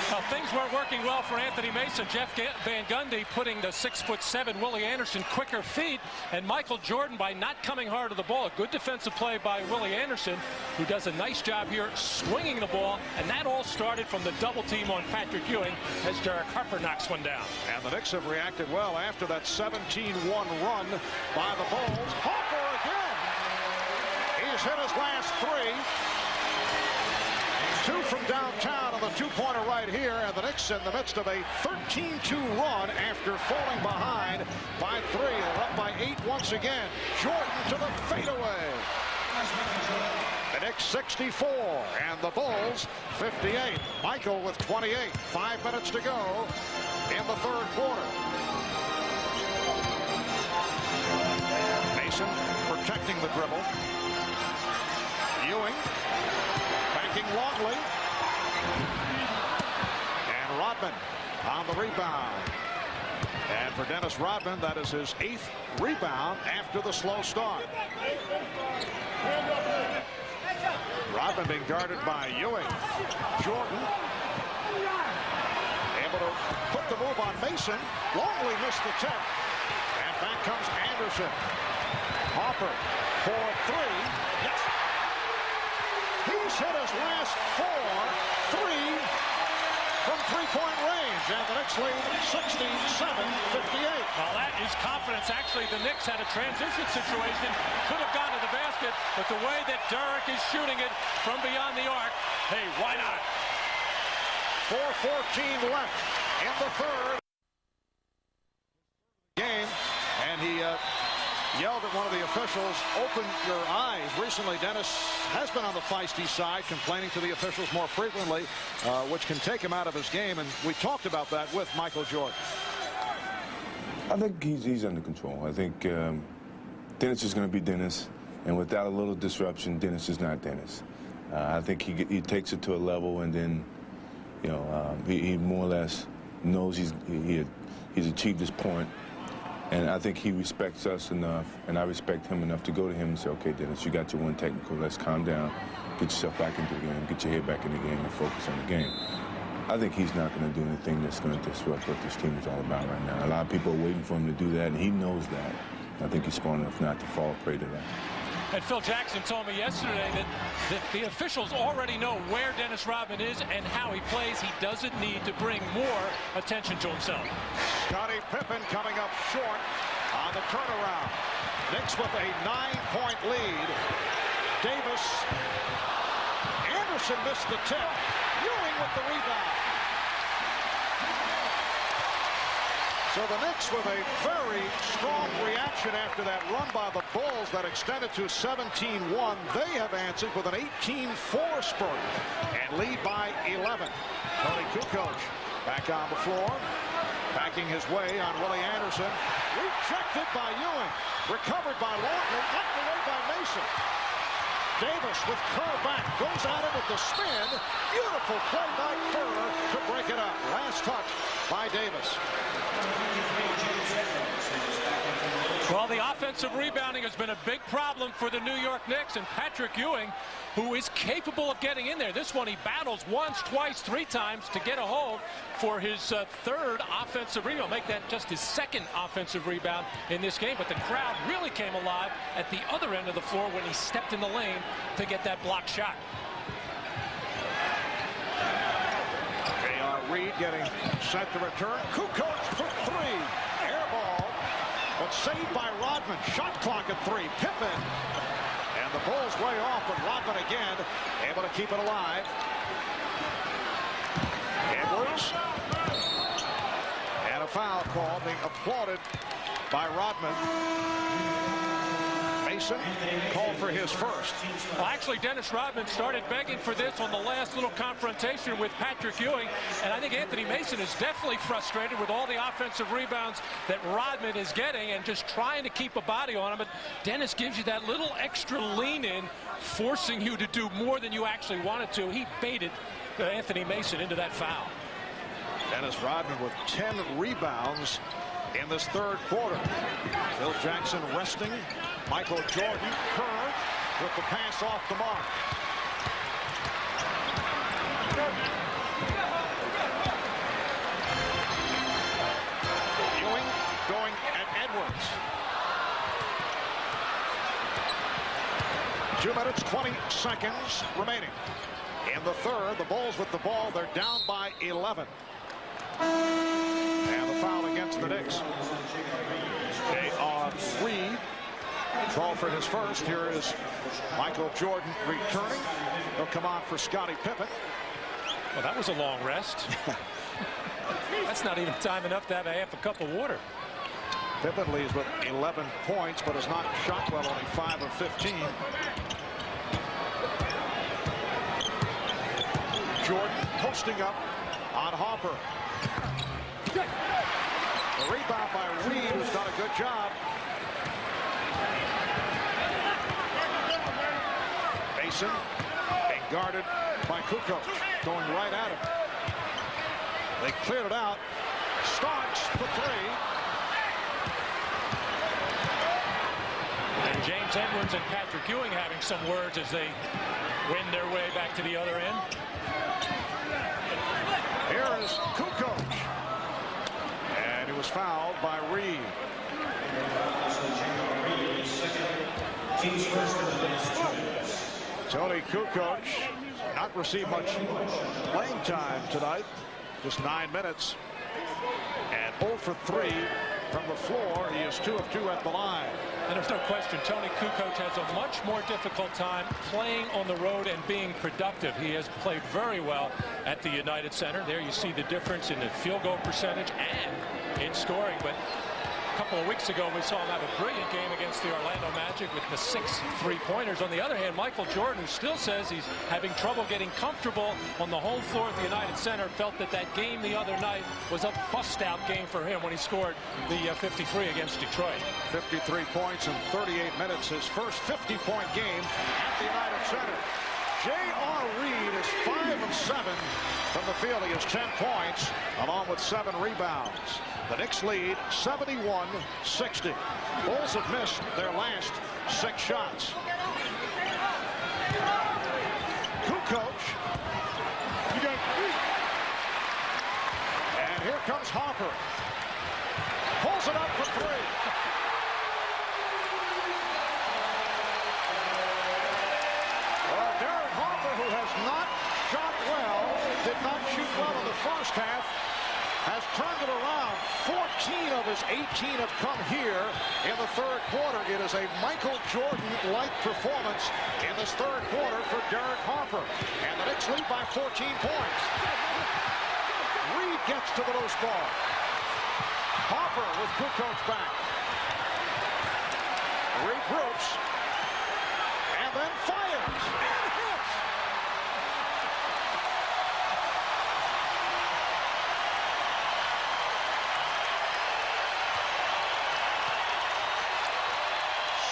Well, things weren't working well for Anthony Mason. Jeff Van Gundy putting the 6'7" Willie Anderson quicker feet, and Michael Jordan by not coming hard to the ball. A good defensive play by Willie Anderson, who does a nice job here swinging the ball, and that all started from the double team on Patrick Ewing as Derek Harper knocks one down. And the Knicks have reacted well after that 17-1 run by the Bulls. Harper again. He's hit his last three. Two from downtown on the two-pointer right here, and the Knicks in the midst of a 13-2 run after falling behind by 3. They're up by 8 once again. Jordan to the fadeaway. The Knicks 64 and the Bulls 58. Michael with 28. 5 minutes to go in the third quarter. Mason protecting the dribble. Ewing backing Longley. And Rodman on the rebound. And for Dennis Rodman, that is his 8th rebound after the slow start. Rodman being guarded by Ewing. Jordan able to put the move on Mason. Longley missed the tip. And back comes Anderson. Harper for 3. Yes. He's hit his last 4. 3 from three-point range, and the Knicks lead 67-58. Well, that is confidence. Actually, the Knicks had a transition situation. Could have gone to the basket, but the way that Derek is shooting it from beyond the arc, hey, why not? 4:14 left in the third game, and he yelled at one of the officials, "Open your eyes." Recently, Dennis has been on the feisty side, complaining to the officials more frequently, which can take him out of his game, and we talked about that with Michael Jordan. I think he's under control. I think Dennis is going to be Dennis, and without a little disruption, Dennis is not Dennis. I think he takes it to a level, and then, you know, he more or less knows he's achieved his point. And I think he respects us enough, and I respect him enough to go to him and say, okay, Dennis, you got your one technical. Let's calm down, get yourself back into the game, get your head back in the game, and focus on the game. I think he's not going to do anything that's going to disrupt what this team is all about right now. A lot of people are waiting for him to do that, and he knows that. I think he's smart enough not to fall prey to that. And Phil Jackson told me yesterday that the officials already know where Dennis Rodman is and how he plays. He doesn't need to bring more attention to himself. Scottie Pippen coming up short on the turnaround. Knicks with a 9-point lead. Davis. Anderson missed the tip. Ewing with the rebound. So the Knicks with a very strong reaction after that run by the Bulls that extended to 17-1. They have answered with an 18-4 spurt and lead by 11. Tony Kukoc back on the floor, backing his way on Willie Anderson. Rejected by Ewing. Recovered by Longley. Knocked away by Mason. Davis with Kerr back. Goes at him with the spin. Beautiful play by Kerr to break it up. Last touch by Davis. Well, the offensive rebounding has been a big problem for the New York Knicks, and Patrick Ewing, who is capable of getting in there. This one he battles once, twice, 3 times to get a hold for his 3rd offensive rebound. Make that just his 2nd offensive rebound in this game, but the crowd really came alive at the other end of the floor when he stepped in the lane to get that block shot. J.R. Reed getting set to return. Kukoc for 3. Air ball, but saved by Rodman. Shot clock at 3. Pippen. And the Bulls way off, but Rodman again able to keep it alive. Edwards. And a foul call being applauded by Rodman. Mason called for his first. Well, actually, Dennis Rodman started begging for this on the last little confrontation with Patrick Ewing, and I think Anthony Mason is definitely frustrated with all the offensive rebounds that Rodman is getting and just trying to keep a body on him. But Dennis gives you that little extra lean in, forcing you to do more than you actually wanted to. He baited Anthony Mason into that foul. Dennis Rodman with 10 rebounds in this third quarter. Phil Jackson resting. Michael Jordan. Kerr with the pass off the mark. 2 minutes, 20 seconds remaining. In the third, the Bulls with the ball. They're down by 11. And the foul against the Knicks. J.R. Reed called for his first. Here is Michael Jordan returning. He'll come on for Scottie Pippen. Well, that was a long rest. That's not even time enough to have a half a cup of water. Pippen leads with 11 points, but has not shot well, only 5 of 15. Jordan posting up on Harper. The rebound by Reed, who's done a good job. Mason being guarded by Kukoc, going right at him. They cleared it out. Starks for three. And James Edwards and Patrick Ewing having some words as they win their way back to the other end. Here is Kukoc. And he was fouled by Reed. Tony Kukoc not received much playing time tonight. Just 9 minutes. And 0 for 3 from the floor. He is 2 of 2 at the line. And there's no question, Tony Kukoc has a much more difficult time playing on the road and being productive. He has played very well at the United Center. There you see the difference in the field goal percentage and in scoring. But a couple of weeks ago, we saw him have a brilliant game against the Orlando Magic with the 6 3-pointers. On the other hand, Michael Jordan, who still says he's having trouble getting comfortable on the home floor at the United Center, felt that that game the other night was a bust-out game for him when he scored the 53 against Detroit. 53 points in 38 minutes, his first 50-point game at the United Center. J.R. Reed is 5 of 7 from the field. He has 10 points, along with 7 rebounds. The Knicks lead 71-60. Bulls have missed their last 6 shots. Kukoc. And here comes Harper. Pulls it up for 3. Well, Derek Harper, who has not shot well, did not shoot well in the first half, has turned it around. 14 of his 18 have come here in the third quarter. It is a Michael Jordan-like performance in this third quarter for Derek Harper. And the Knicks lead by 14 points. Reed gets to the loose ball. Harper with Kukoc back. Regroups. And then fires. And hits.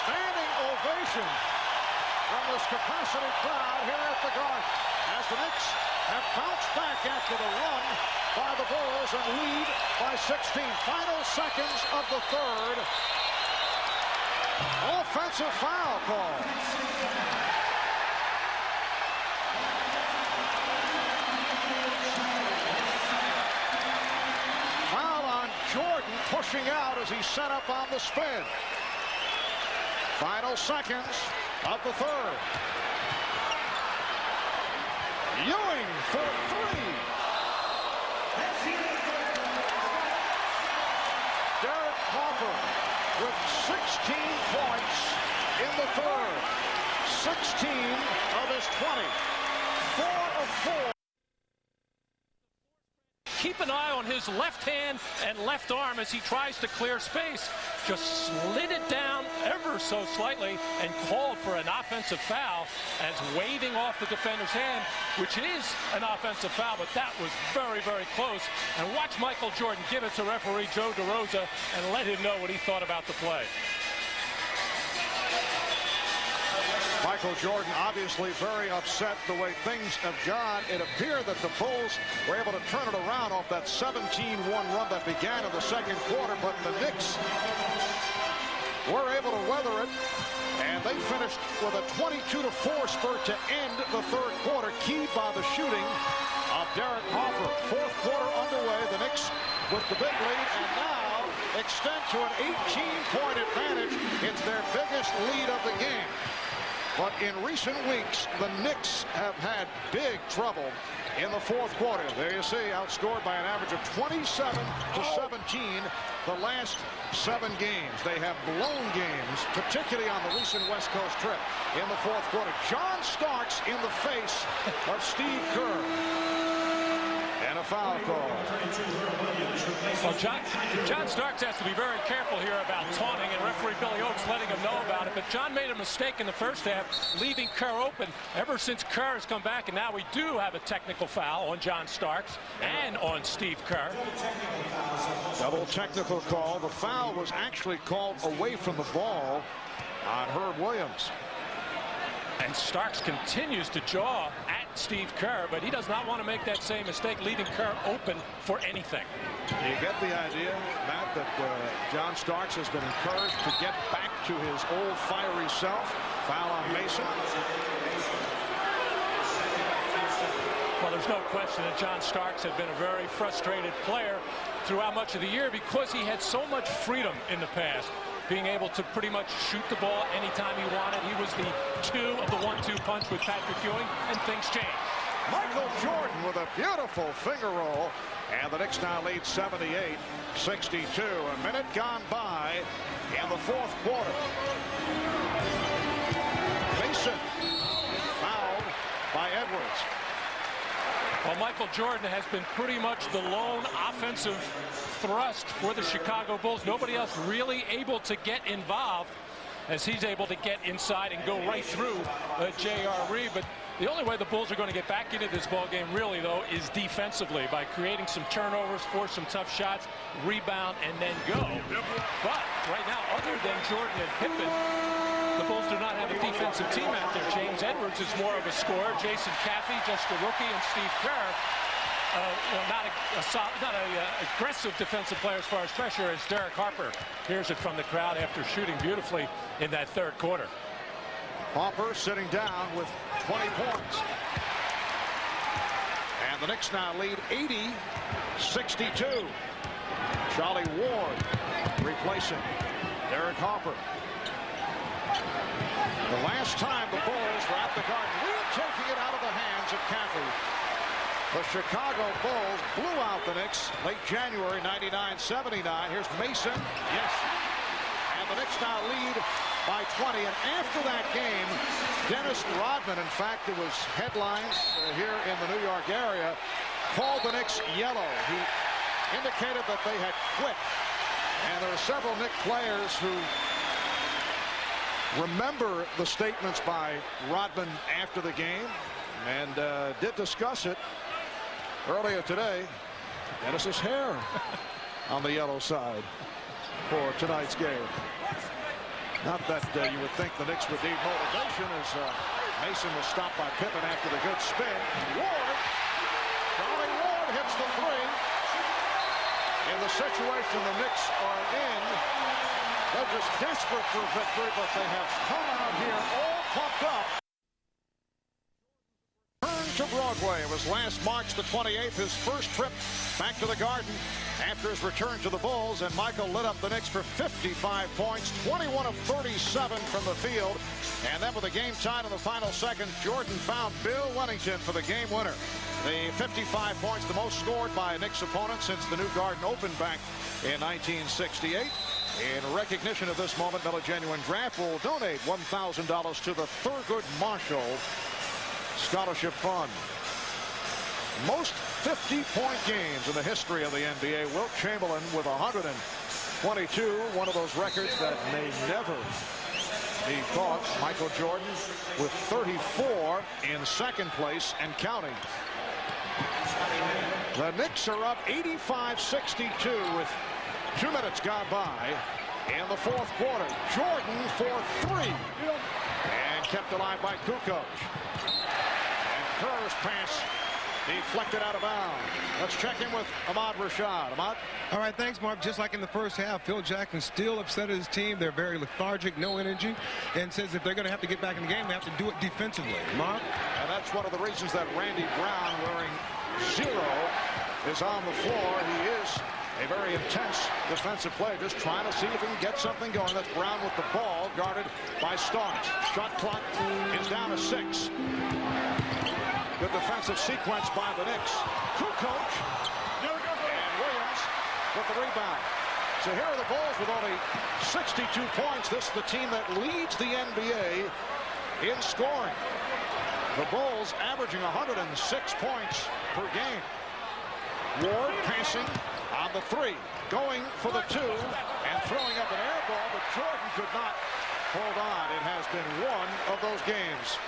Standing ovation from this capacity crowd here at the Garden as the Knicks have bounced back after the run by the Bulls and lead by 16. Final seconds of the third. Offensive foul call. Foul on Jordan, pushing out as he set up on the spin. Final seconds of the third. Ewing for 3. Derek Harper with 16 points in the third. 16 of his 20. 4 of 4. Keep an eye on his left hand and left arm as he tries to clear space. Just slid it down ever so slightly and called for an offensive foul as waving off the defender's hand, which is an offensive foul, but that was very, very close. And watch Michael Jordan give it to referee Joe DeRosa and let him know what he thought about the play. Michael Jordan obviously very upset the way things have gone. It appeared that the Bulls were able to turn it around off that 17-1 run that began in the second quarter, but the Knicks were able to weather it, and they finished with a 22-4 spurt to end the third quarter, keyed by the shooting of Derek Harper. Fourth quarter underway, the Knicks with the big lead, and now extend to an 18-point advantage. It's their biggest lead of the game. But in recent weeks, the Knicks have had big trouble in the fourth quarter. There you see, outscored by an average of 27-17 the last 7 games. They have blown games, particularly on the recent West Coast trip in the fourth quarter. John Starks in the face of Steve Kerr. And a foul call. Well, John Starks has to be very careful here about taunting, and referee Billy Oates letting him know about it. But John made a mistake in the first half, leaving Kerr open. Ever since Kerr has come back, and now we do have a technical foul on John Starks and on Steve Kerr. Double technical call. The foul was actually called away from the ball on Herb Williams. And Starks continues to jaw at Steve Kerr, but he does not want to make that same mistake, leaving Kerr open for anything. You get the idea, Matt, that John Starks has been encouraged to get back to his old fiery self. Foul on Mason. Well, there's no question that John Starks had been a very frustrated player throughout much of the year because he had so much freedom in the past, being able to pretty much shoot the ball anytime he wanted. He was the 2 of the 1-2 punch with Patrick Ewing, and things changed. Michael Jordan with a beautiful finger roll, and the Knicks now lead 78-62. A minute gone by in the fourth quarter. Mason fouled by Edwards. Well, Michael Jordan has been pretty much the lone offensive thrust for the Chicago Bulls. Nobody else really able to get involved, as he's able to get inside and go right through J.R. Reed. But the only way the Bulls are going to get back into this ball game, really, though, is defensively, by creating some turnovers, force some tough shots, rebound, and then go. But right now, other than Jordan and Pippen, the Bulls do not have a defensive team out there. James Edwards is more of a scorer. Jason Caffey, just a rookie, and Steve Kerr, not a aggressive defensive player as far as pressure, as Derek Harper hears it from the crowd after shooting beautifully in that third quarter. Harper sitting down with 20 points. And the Knicks now lead 80-62. Charlie Ward replacing Derek Harper. The last time the Bulls were at the Garden, taking it out of the hands of Caffey. The Chicago Bulls blew out the Knicks late January 99-79. Here's Mason. Yes. And the Knicks now lead by 20. And after that game, Dennis Rodman, in fact, it was headlines here in the New York area, called the Knicks yellow. He indicated that they had quit. And there are several Knicks players who remember the statements by Rodman after the game and did discuss it earlier today. Dennis's hair on the yellow side for tonight's game. Not that you would think the Knicks would need motivation, as Mason was stopped by Pippen after the good spin. Charlie Ward hits the 3. In the situation the Knicks are in, they're just desperate for victory, but they have come out here all pumped up. Turn to Broadway. It was last March the 28th, his first trip back to the Garden after his return to the Bulls, and Michael lit up the Knicks for 55 points, 21 of 37 from the field. And then with the game tied in the final seconds, Jordan found Bill Wennington for the game winner. The 55 points, the most scored by a Knicks opponent since the new Garden opened back in 1968. In recognition of this moment, Miller Genuine Draft will donate $1,000 to the Thurgood Marshall Scholarship Fund. Most 50-point games in the history of the NBA. Wilt Chamberlain with 122, one of those records that may never be caught. Michael Jordan with 34 in second place and counting. The Knicks are up 85-62 with 2 minutes gone by in the fourth quarter. Jordan for 3 and kept alive by Kukoc. And Kerr's pass deflected out of bounds. Let's check in with Ahmad Rashad. Ahmad? All right, thanks, Mark. Just like in the first half, Phil Jackson still upset at his team. They're very lethargic, no energy, and says if they're going to have to get back in the game, they have to do it defensively. Mark? And that's one of the reasons that Randy Brown, wearing 0, is on the floor. He is a very intense defensive play, just trying to see if he can get something going. That's Brown with the ball, guarded by Starks. Shot clock is down to 6. Good defensive sequence by the Knicks. Kukoc and Williams with the rebound. So here are the Bulls with only 62 points. This is the team that leads the NBA in scoring. The Bulls averaging 106 points per game. Ward passing on the 3, going for the 2, and throwing up an air ball, but Jordan could not hold on. It has been one of those games.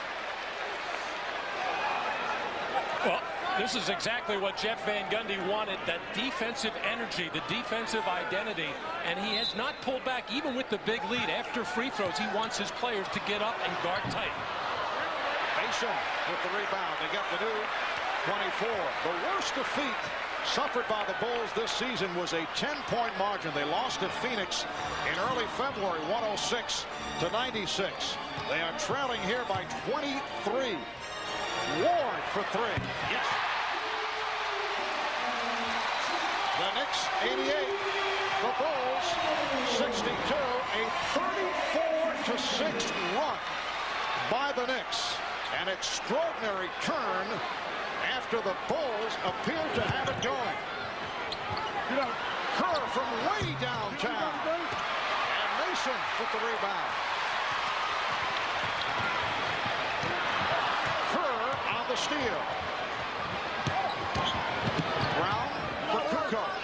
Well, this is exactly what Jeff Van Gundy wanted, that defensive energy, the defensive identity, and he has not pulled back even with the big lead. After free throws, he wants his players to get up and guard tight. Mason with the rebound. They get the new 24. The worst defeat suffered by the Bulls this season was a 10-point margin. They lost at Phoenix in early February, 106-96. They are trailing here by 23. Ward for 3. Yes. The Knicks 88. The Bulls 62. A 34-6 run by the Knicks. An extraordinary turn after the Bulls appeared to have it going. Kerr from way downtown. And Mason with the rebound. The steal. Brown for Kukoc.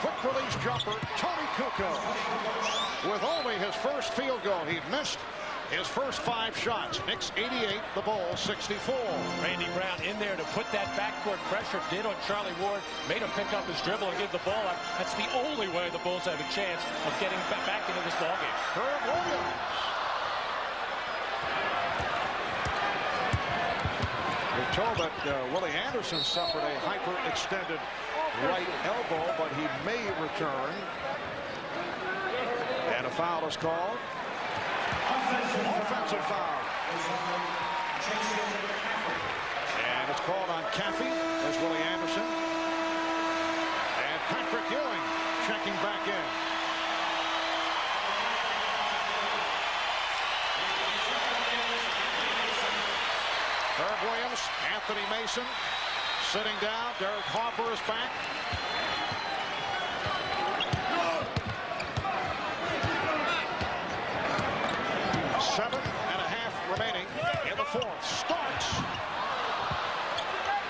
Quick release jumper, Tony Kukoc. With only his first field goal, he missed his first 5 shots. Knicks 88, the Bulls 64. Randy Brown in there to put that backcourt pressure, did on Charlie Ward, made him pick up his dribble and give the ball up. That's the only way the Bulls have a chance of getting back into this ballgame. Herb Williams. We're told that Willie Anderson suffered a hyperextended right elbow, but he may return. And a foul is called. Offensive foul. And it's called on Caffey. There's Willie Anderson. And Patrick Ewing checking back in. Herb Williams, Anthony Mason sitting down. Derek Harper is back. Seven and a half remaining in the 4th. Starks.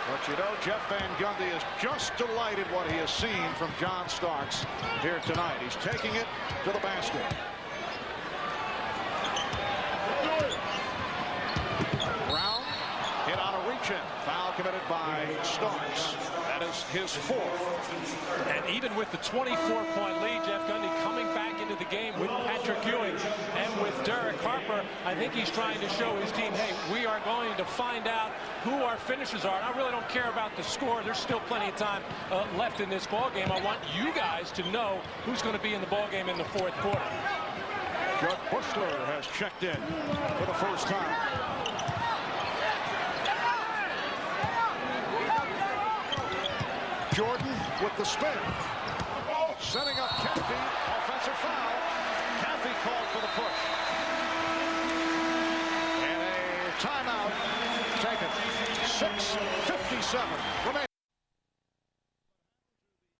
But you know, Jeff Van Gundy is just delighted what he has seen from John Starks here tonight. He's taking it to the basket. Foul committed by Starks. That is his 4th. And even with the 24-point lead, Jeff Gundy coming back into the game with Patrick Ewing and with Derek Harper, I think he's trying to show his team, hey, we are going to find out who our finishers are. And I really don't care about the score. There's still plenty of time left in this ball game. I want you guys to know who's going to be in the ball game in the 4th quarter. Judd Bushler has checked in for the first time. Jordan with the spin. Setting up Caffey. Offensive foul. Caffey called for the push. And a timeout taken. 6:57 remaining.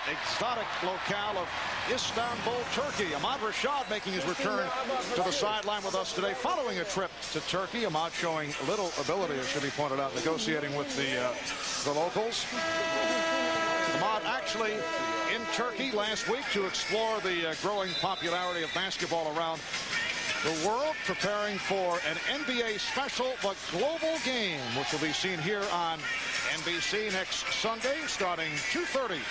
Exotic locale of Istanbul, Turkey. Ahmad Rashad making his return to the sideline with us today following a trip to Turkey. Ahmad showing little ability, it should be pointed out, negotiating with the locals. Ahmad actually in Turkey last week to explore the growing popularity of basketball around the world, preparing for an NBA special, but global game, which will be seen here on NBC next Sunday, starting 2:30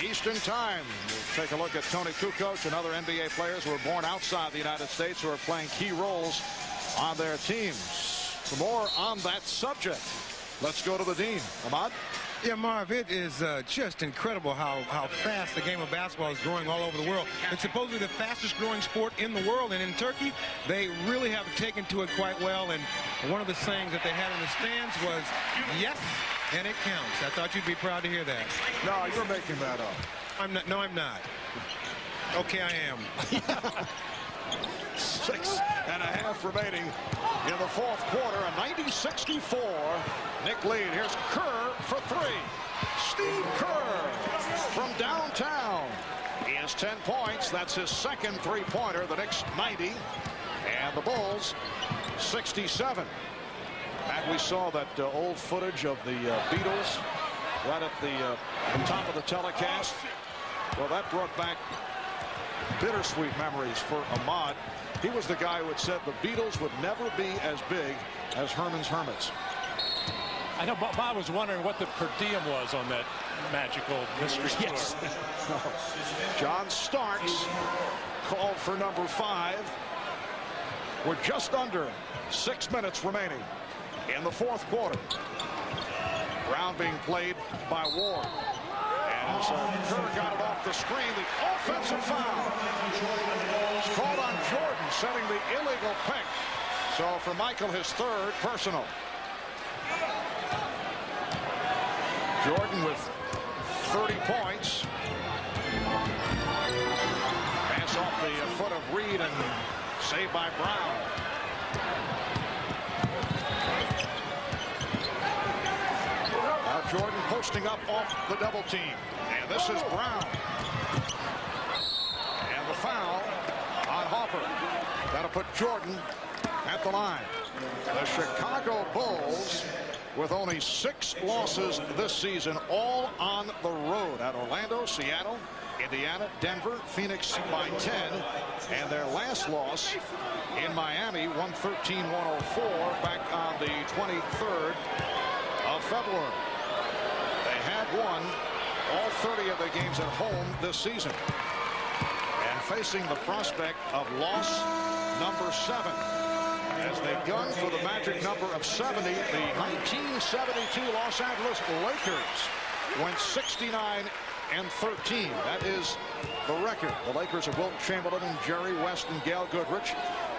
Eastern Time. We'll take a look at Tony Kukoc and other NBA players who were born outside the United States who are playing key roles on their teams. For more on that subject, let's go to the Dean. Ahmad? Yeah, Marv, it is just incredible how fast the game of basketball is growing all over the world. It's supposedly the fastest growing sport in the world, and in Turkey, they really have taken to it quite well. And one of the sayings that they had in the stands was, yes, and it counts. I thought you'd be proud to hear that. No, you're making that up. I'm not. Okay, I am. 6.5 remaining in the fourth quarter. A 90-64 Nick lead. Here's Kerr for three. Steve Kerr from downtown. He has 10 points. That's his second three-pointer. The Knicks 90 and the Bulls 67. And we saw that old footage of the Beatles right at the top of the telecast. Well, that brought back bittersweet memories for Ahmad. He was the guy who had said the Beatles would never be as big as Herman's Hermits. I know Bob was wondering what the per diem was on that magical mystery. Yes. John Starks called for number 5. We're just under 6 minutes remaining in the fourth quarter. Brown being played by Ward. And Kerr got it off the screen. The offensive foul. It's called on Jordan, setting the illegal pick. So for Michael, his third personal. Jordan with 30 points. Pass off the foot of Reed and saved by Brown. Now Jordan posting up off the double team. And this is Brown. And the foul on Hopper. That'll put Jordan at the line. The Chicago Bulls with only 6 losses this season, all on the road at Orlando, Seattle, Indiana, Denver, Phoenix by 10, and their last loss in Miami, 113-104, back on the 23rd of February. They had won all 30 of their games at home this season, and facing the prospect of loss number 7. As they gun for the magic number of 70, the 1972 Los Angeles Lakers went 69-13. That is the record. The Lakers of Wilt Chamberlain and Jerry West and Gail Goodrich.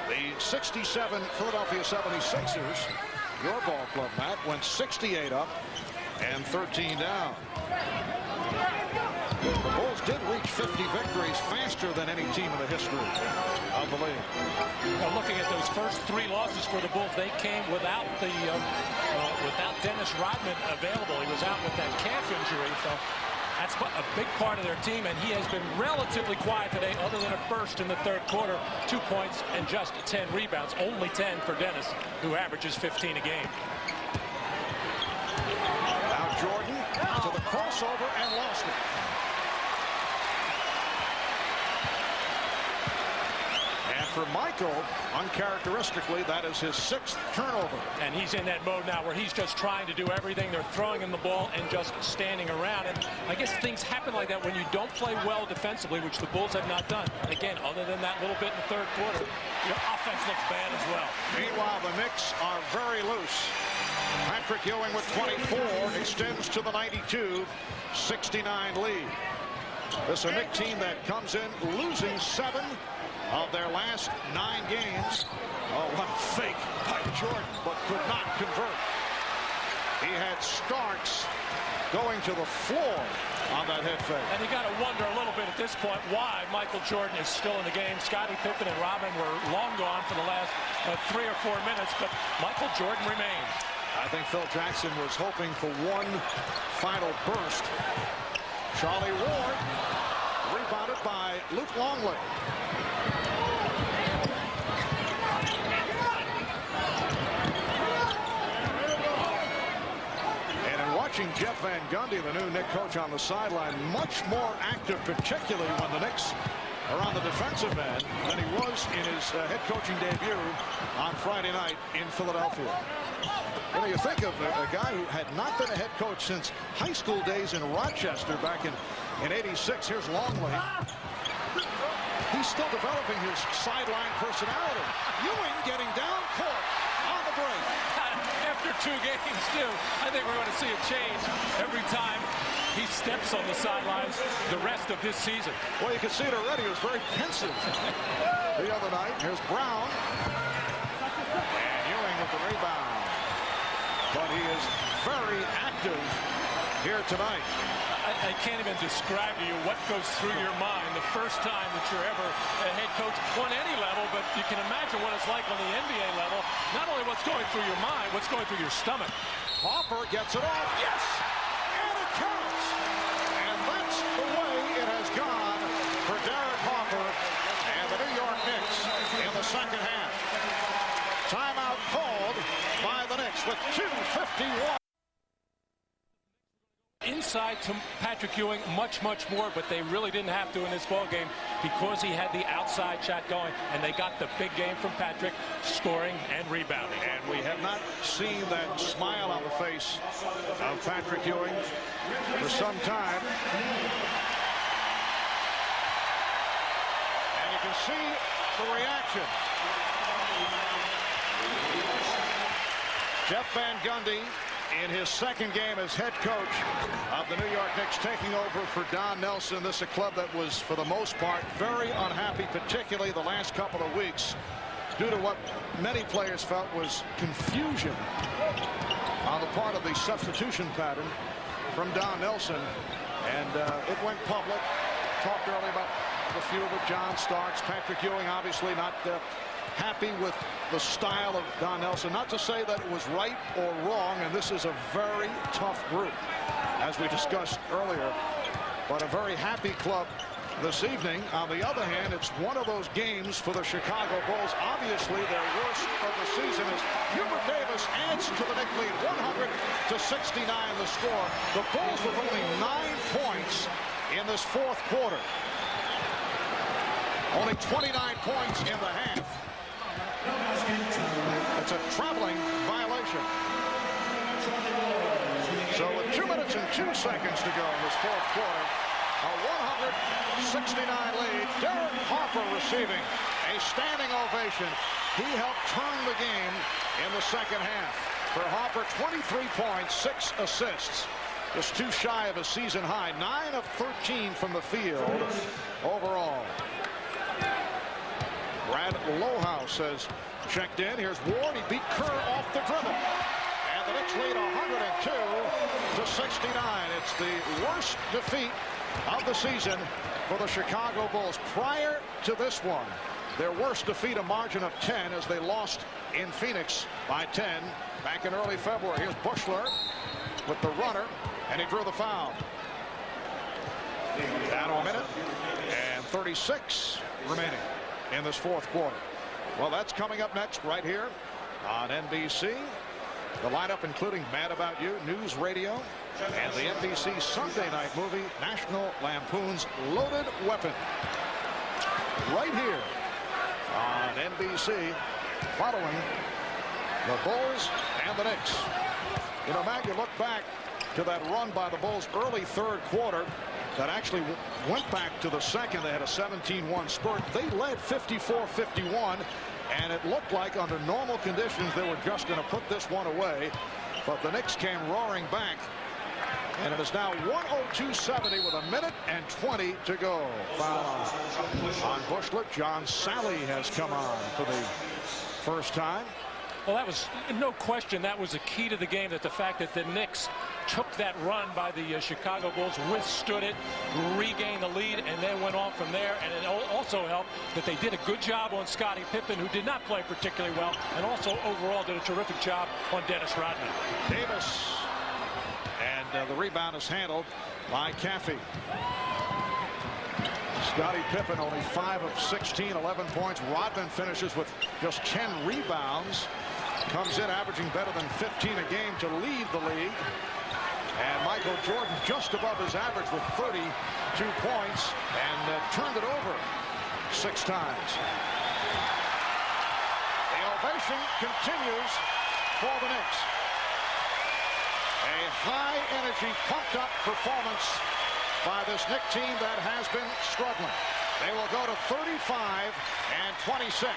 The 67 Philadelphia 76ers, your ball club, Matt, went 68 up and 13 down. The Bulls did reach 50 victories faster than any team in the history of the league. Now, looking at those first 3 losses for the Bulls, they came without the without Dennis Rodman available. He was out with that calf injury, so that's a big part of their team, and he has been relatively quiet today, other than a burst in the third quarter, 2 points and just 10 rebounds. Only 10 for Dennis, who averages 15 a game. Now Jordan to the crossover and lost it. And for Michael, uncharacteristically, that is his 6th turnover. And he's in that mode now where he's just trying to do everything. They're throwing him the ball and just standing around. And I guess things happen like that when you don't play well defensively, which the Bulls have not done. Again, other than that little bit in the third quarter, your offense looks bad as well. Meanwhile, the Knicks are very loose. Patrick Ewing with 24 extends to the 92-69 lead. This is a Knicks team that comes in losing 7 of their last 9 games. Oh, what a fake by Jordan, but could not convert. He had Starks going to the floor on that head fake. And you got to wonder a little bit at this point why Michael Jordan is still in the game. Scottie Pippen and Robin were long gone for the last 3 or 4 minutes, but Michael Jordan remains. I think Phil Jackson was hoping for one final burst. Charlie Ward rebounded by Luke Longley. And in watching Jeff Van Gundy, the new Knicks coach, on the sideline, much more active, particularly when the Knicks are on the defensive end, than he was in his head coaching debut on Friday night in Philadelphia. You know, you think of a guy who had not been a head coach since high school days in Rochester back in '86. Here's Longley. He's still developing his sideline personality. Ewing getting down court on the break. After 2 games, too, I think we're going to see a change every time he steps on the sidelines the rest of this season. Well, you can see it already. He was very pensive the other night. Here's Brown. And Ewing with the rebound. But he is very active here tonight. I can't even describe to you what goes through your mind the first time that you're ever a head coach on any level, but you can imagine what it's like on the NBA level. Not only what's going through your mind, what's going through your stomach. Harper gets it off. Yes! And it counts! And that's the way it has gone for Derek Harper and the New York Knicks in the second half. Timeout called by the Knicks with 2:51. Inside to Patrick Ewing, much more, but they really didn't have to in this ball game because he had the outside shot going, and they got the big game from Patrick, scoring and rebounding. And we have not seen that smile on the face of Patrick Ewing for some time. And you can see the reaction. Jeff Van Gundy, in his second game as head coach of the New York Knicks, taking over for Don Nelson. This is a club that was, for the most part, very unhappy, particularly the last couple of weeks, due to what many players felt was confusion on the part of the substitution pattern from Don Nelson. And it went public. Talked earlier about the feud with John Starks. Patrick Ewing obviously not happy with the style of Don Nelson. Not to say that it was right or wrong, and this is a very tough group, as we discussed earlier, but a very happy club this evening. On the other hand, it's one of those games for the Chicago Bulls. Obviously, their worst of the season as Hubert Davis adds to the Knicks lead, 100-69 the score. The Bulls with only 9 points in this fourth quarter. Only 29 points in the half. It's a traveling violation. So with 2 minutes and 2 seconds to go in this fourth quarter, a 169 lead. Derek Harper receiving a standing ovation. He helped turn the game in the second half. For Harper, 23 points, 6 assists. Just too shy of a season high. 9 of 13 from the field overall. Brad Lohaus has checked in. Here's Ward. He beat Kerr off the dribble. And the Knicks lead 102-69. It's the worst defeat of the season for the Chicago Bulls. Prior to this one, their worst defeat, a margin of 10, as they lost in Phoenix by 10 back in early February. Here's Buechler with the runner, and he drew the foul. Down to a minute and 36 remaining in this fourth quarter. Well, that's coming up next right here on NBC. The lineup including Mad About You, News Radio, and the NBC Sunday night movie National Lampoon's Loaded Weapon. Right here on NBC, following the Bulls and the Knicks. You know, Matt, you look back to that run by the Bulls early third quarter that actually went back to the second. They had a 17-1 spurt. They led 54-51, and it looked like under normal conditions they were just going to put this one away. But the Knicks came roaring back, and it is now 102-70 with a minute and 20 to go. Foul on Buechler. John Salley has come on for the first time. Well, that was no question. That was the key to the game, that the fact that the Knicks took that run by the Chicago Bulls, withstood it, regained the lead, and then went on from there. And it also helped that they did a good job on Scottie Pippen, who did not play particularly well, and also overall did a terrific job on Dennis Rodman. Davis, and the rebound is handled by Caffey. Scottie Pippen only 5 of 16, 11 points. Rodman finishes with just 10 rebounds. Comes in averaging better than 15 a game to lead the league. And Michael Jordan just above his average with 32 points, and turned it over 6 times. The ovation continues for the Knicks. A high energy, pumped up performance by this Knicks team that has been struggling. They will go to 35 and 26.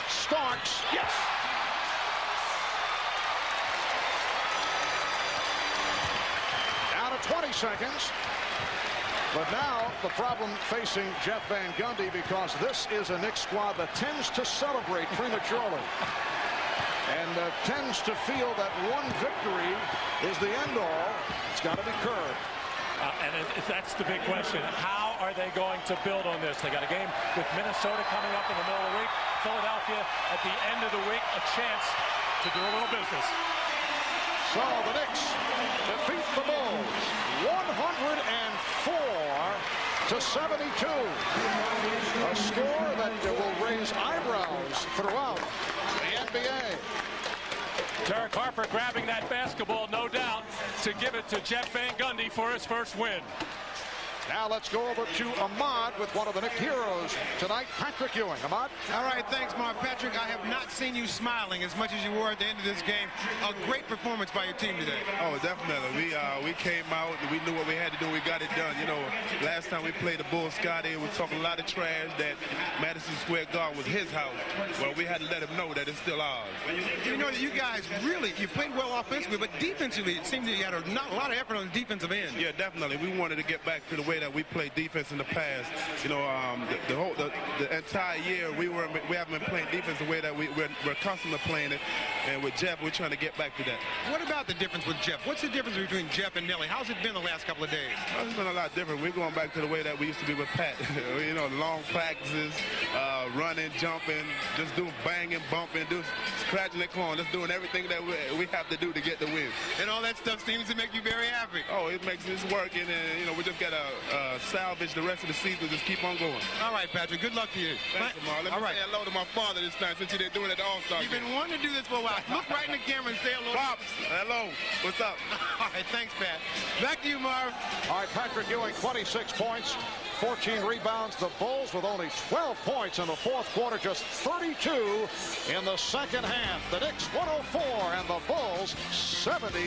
Starks, yes. Down to 20 seconds. But now the problem facing Jeff Van Gundy, because this is a Knicks squad that tends to celebrate prematurely. and tends to feel that one victory is the end all. It's got to be curbed. That's the big question. How are they going to build on this? They got a game with Minnesota coming up in the middle of the week. Philadelphia at the end of the week, a chance to do a little business. So the Knicks defeat the Bulls 104 to 72. A score that will raise eyebrows throughout the NBA. Derek Harper grabbing that basketball, no doubt, to give it to Jeff Van Gundy for his first win. Now let's go over to Ahmad with one of the Knick heroes tonight, Patrick Ewing. Ahmad? All right, thanks, Mark. Patrick, I have not seen you smiling as much as you were at the end of this game. A great performance by your team today. Oh, definitely. We came out and we knew what we had to do. We got it done. You know, last time we played the Bulls, Scotty was talking a lot of trash that Madison Square Garden was his house. Well, we had to let him know that it's still ours. You know that you guys really, you played well offensively, but defensively, it seemed that you had a lot of effort on the defensive end. Yeah, definitely. We wanted to get back to the way that we played defense in the past. You know, the entire year we haven't been playing defense the way that we're constantly playing it. And with Jeff, we're trying to get back to that. What about the difference with Jeff? What's the difference between Jeff and Nelly? How's it been the last couple of days? Well, it's been a lot different. We're going back to the way that we used to be with Pat. You know, long practices, running, jumping, just doing banging, bumping, just scratching the corn, just doing everything that we have to do to get the win. And all that stuff seems to make you very happy. Oh, it makes this working, and you know, we just got to salvage the rest of the season, just keep on going. All right, Patrick, good luck to you. Thanks, Lamar. Let me say hello to my father this time, since you didn't do it at the All-Star You've game. been wanting to do this for a while. Look right in the camera and say hello. Pops, hello. What's up? All right, thanks, Pat. Back to you, Marv. All right, Patrick Ewing, 26 points, 14 rebounds. The Bulls with only 12 points in the fourth quarter, just 32 in the second half. The Knicks 104 and the Bulls 72.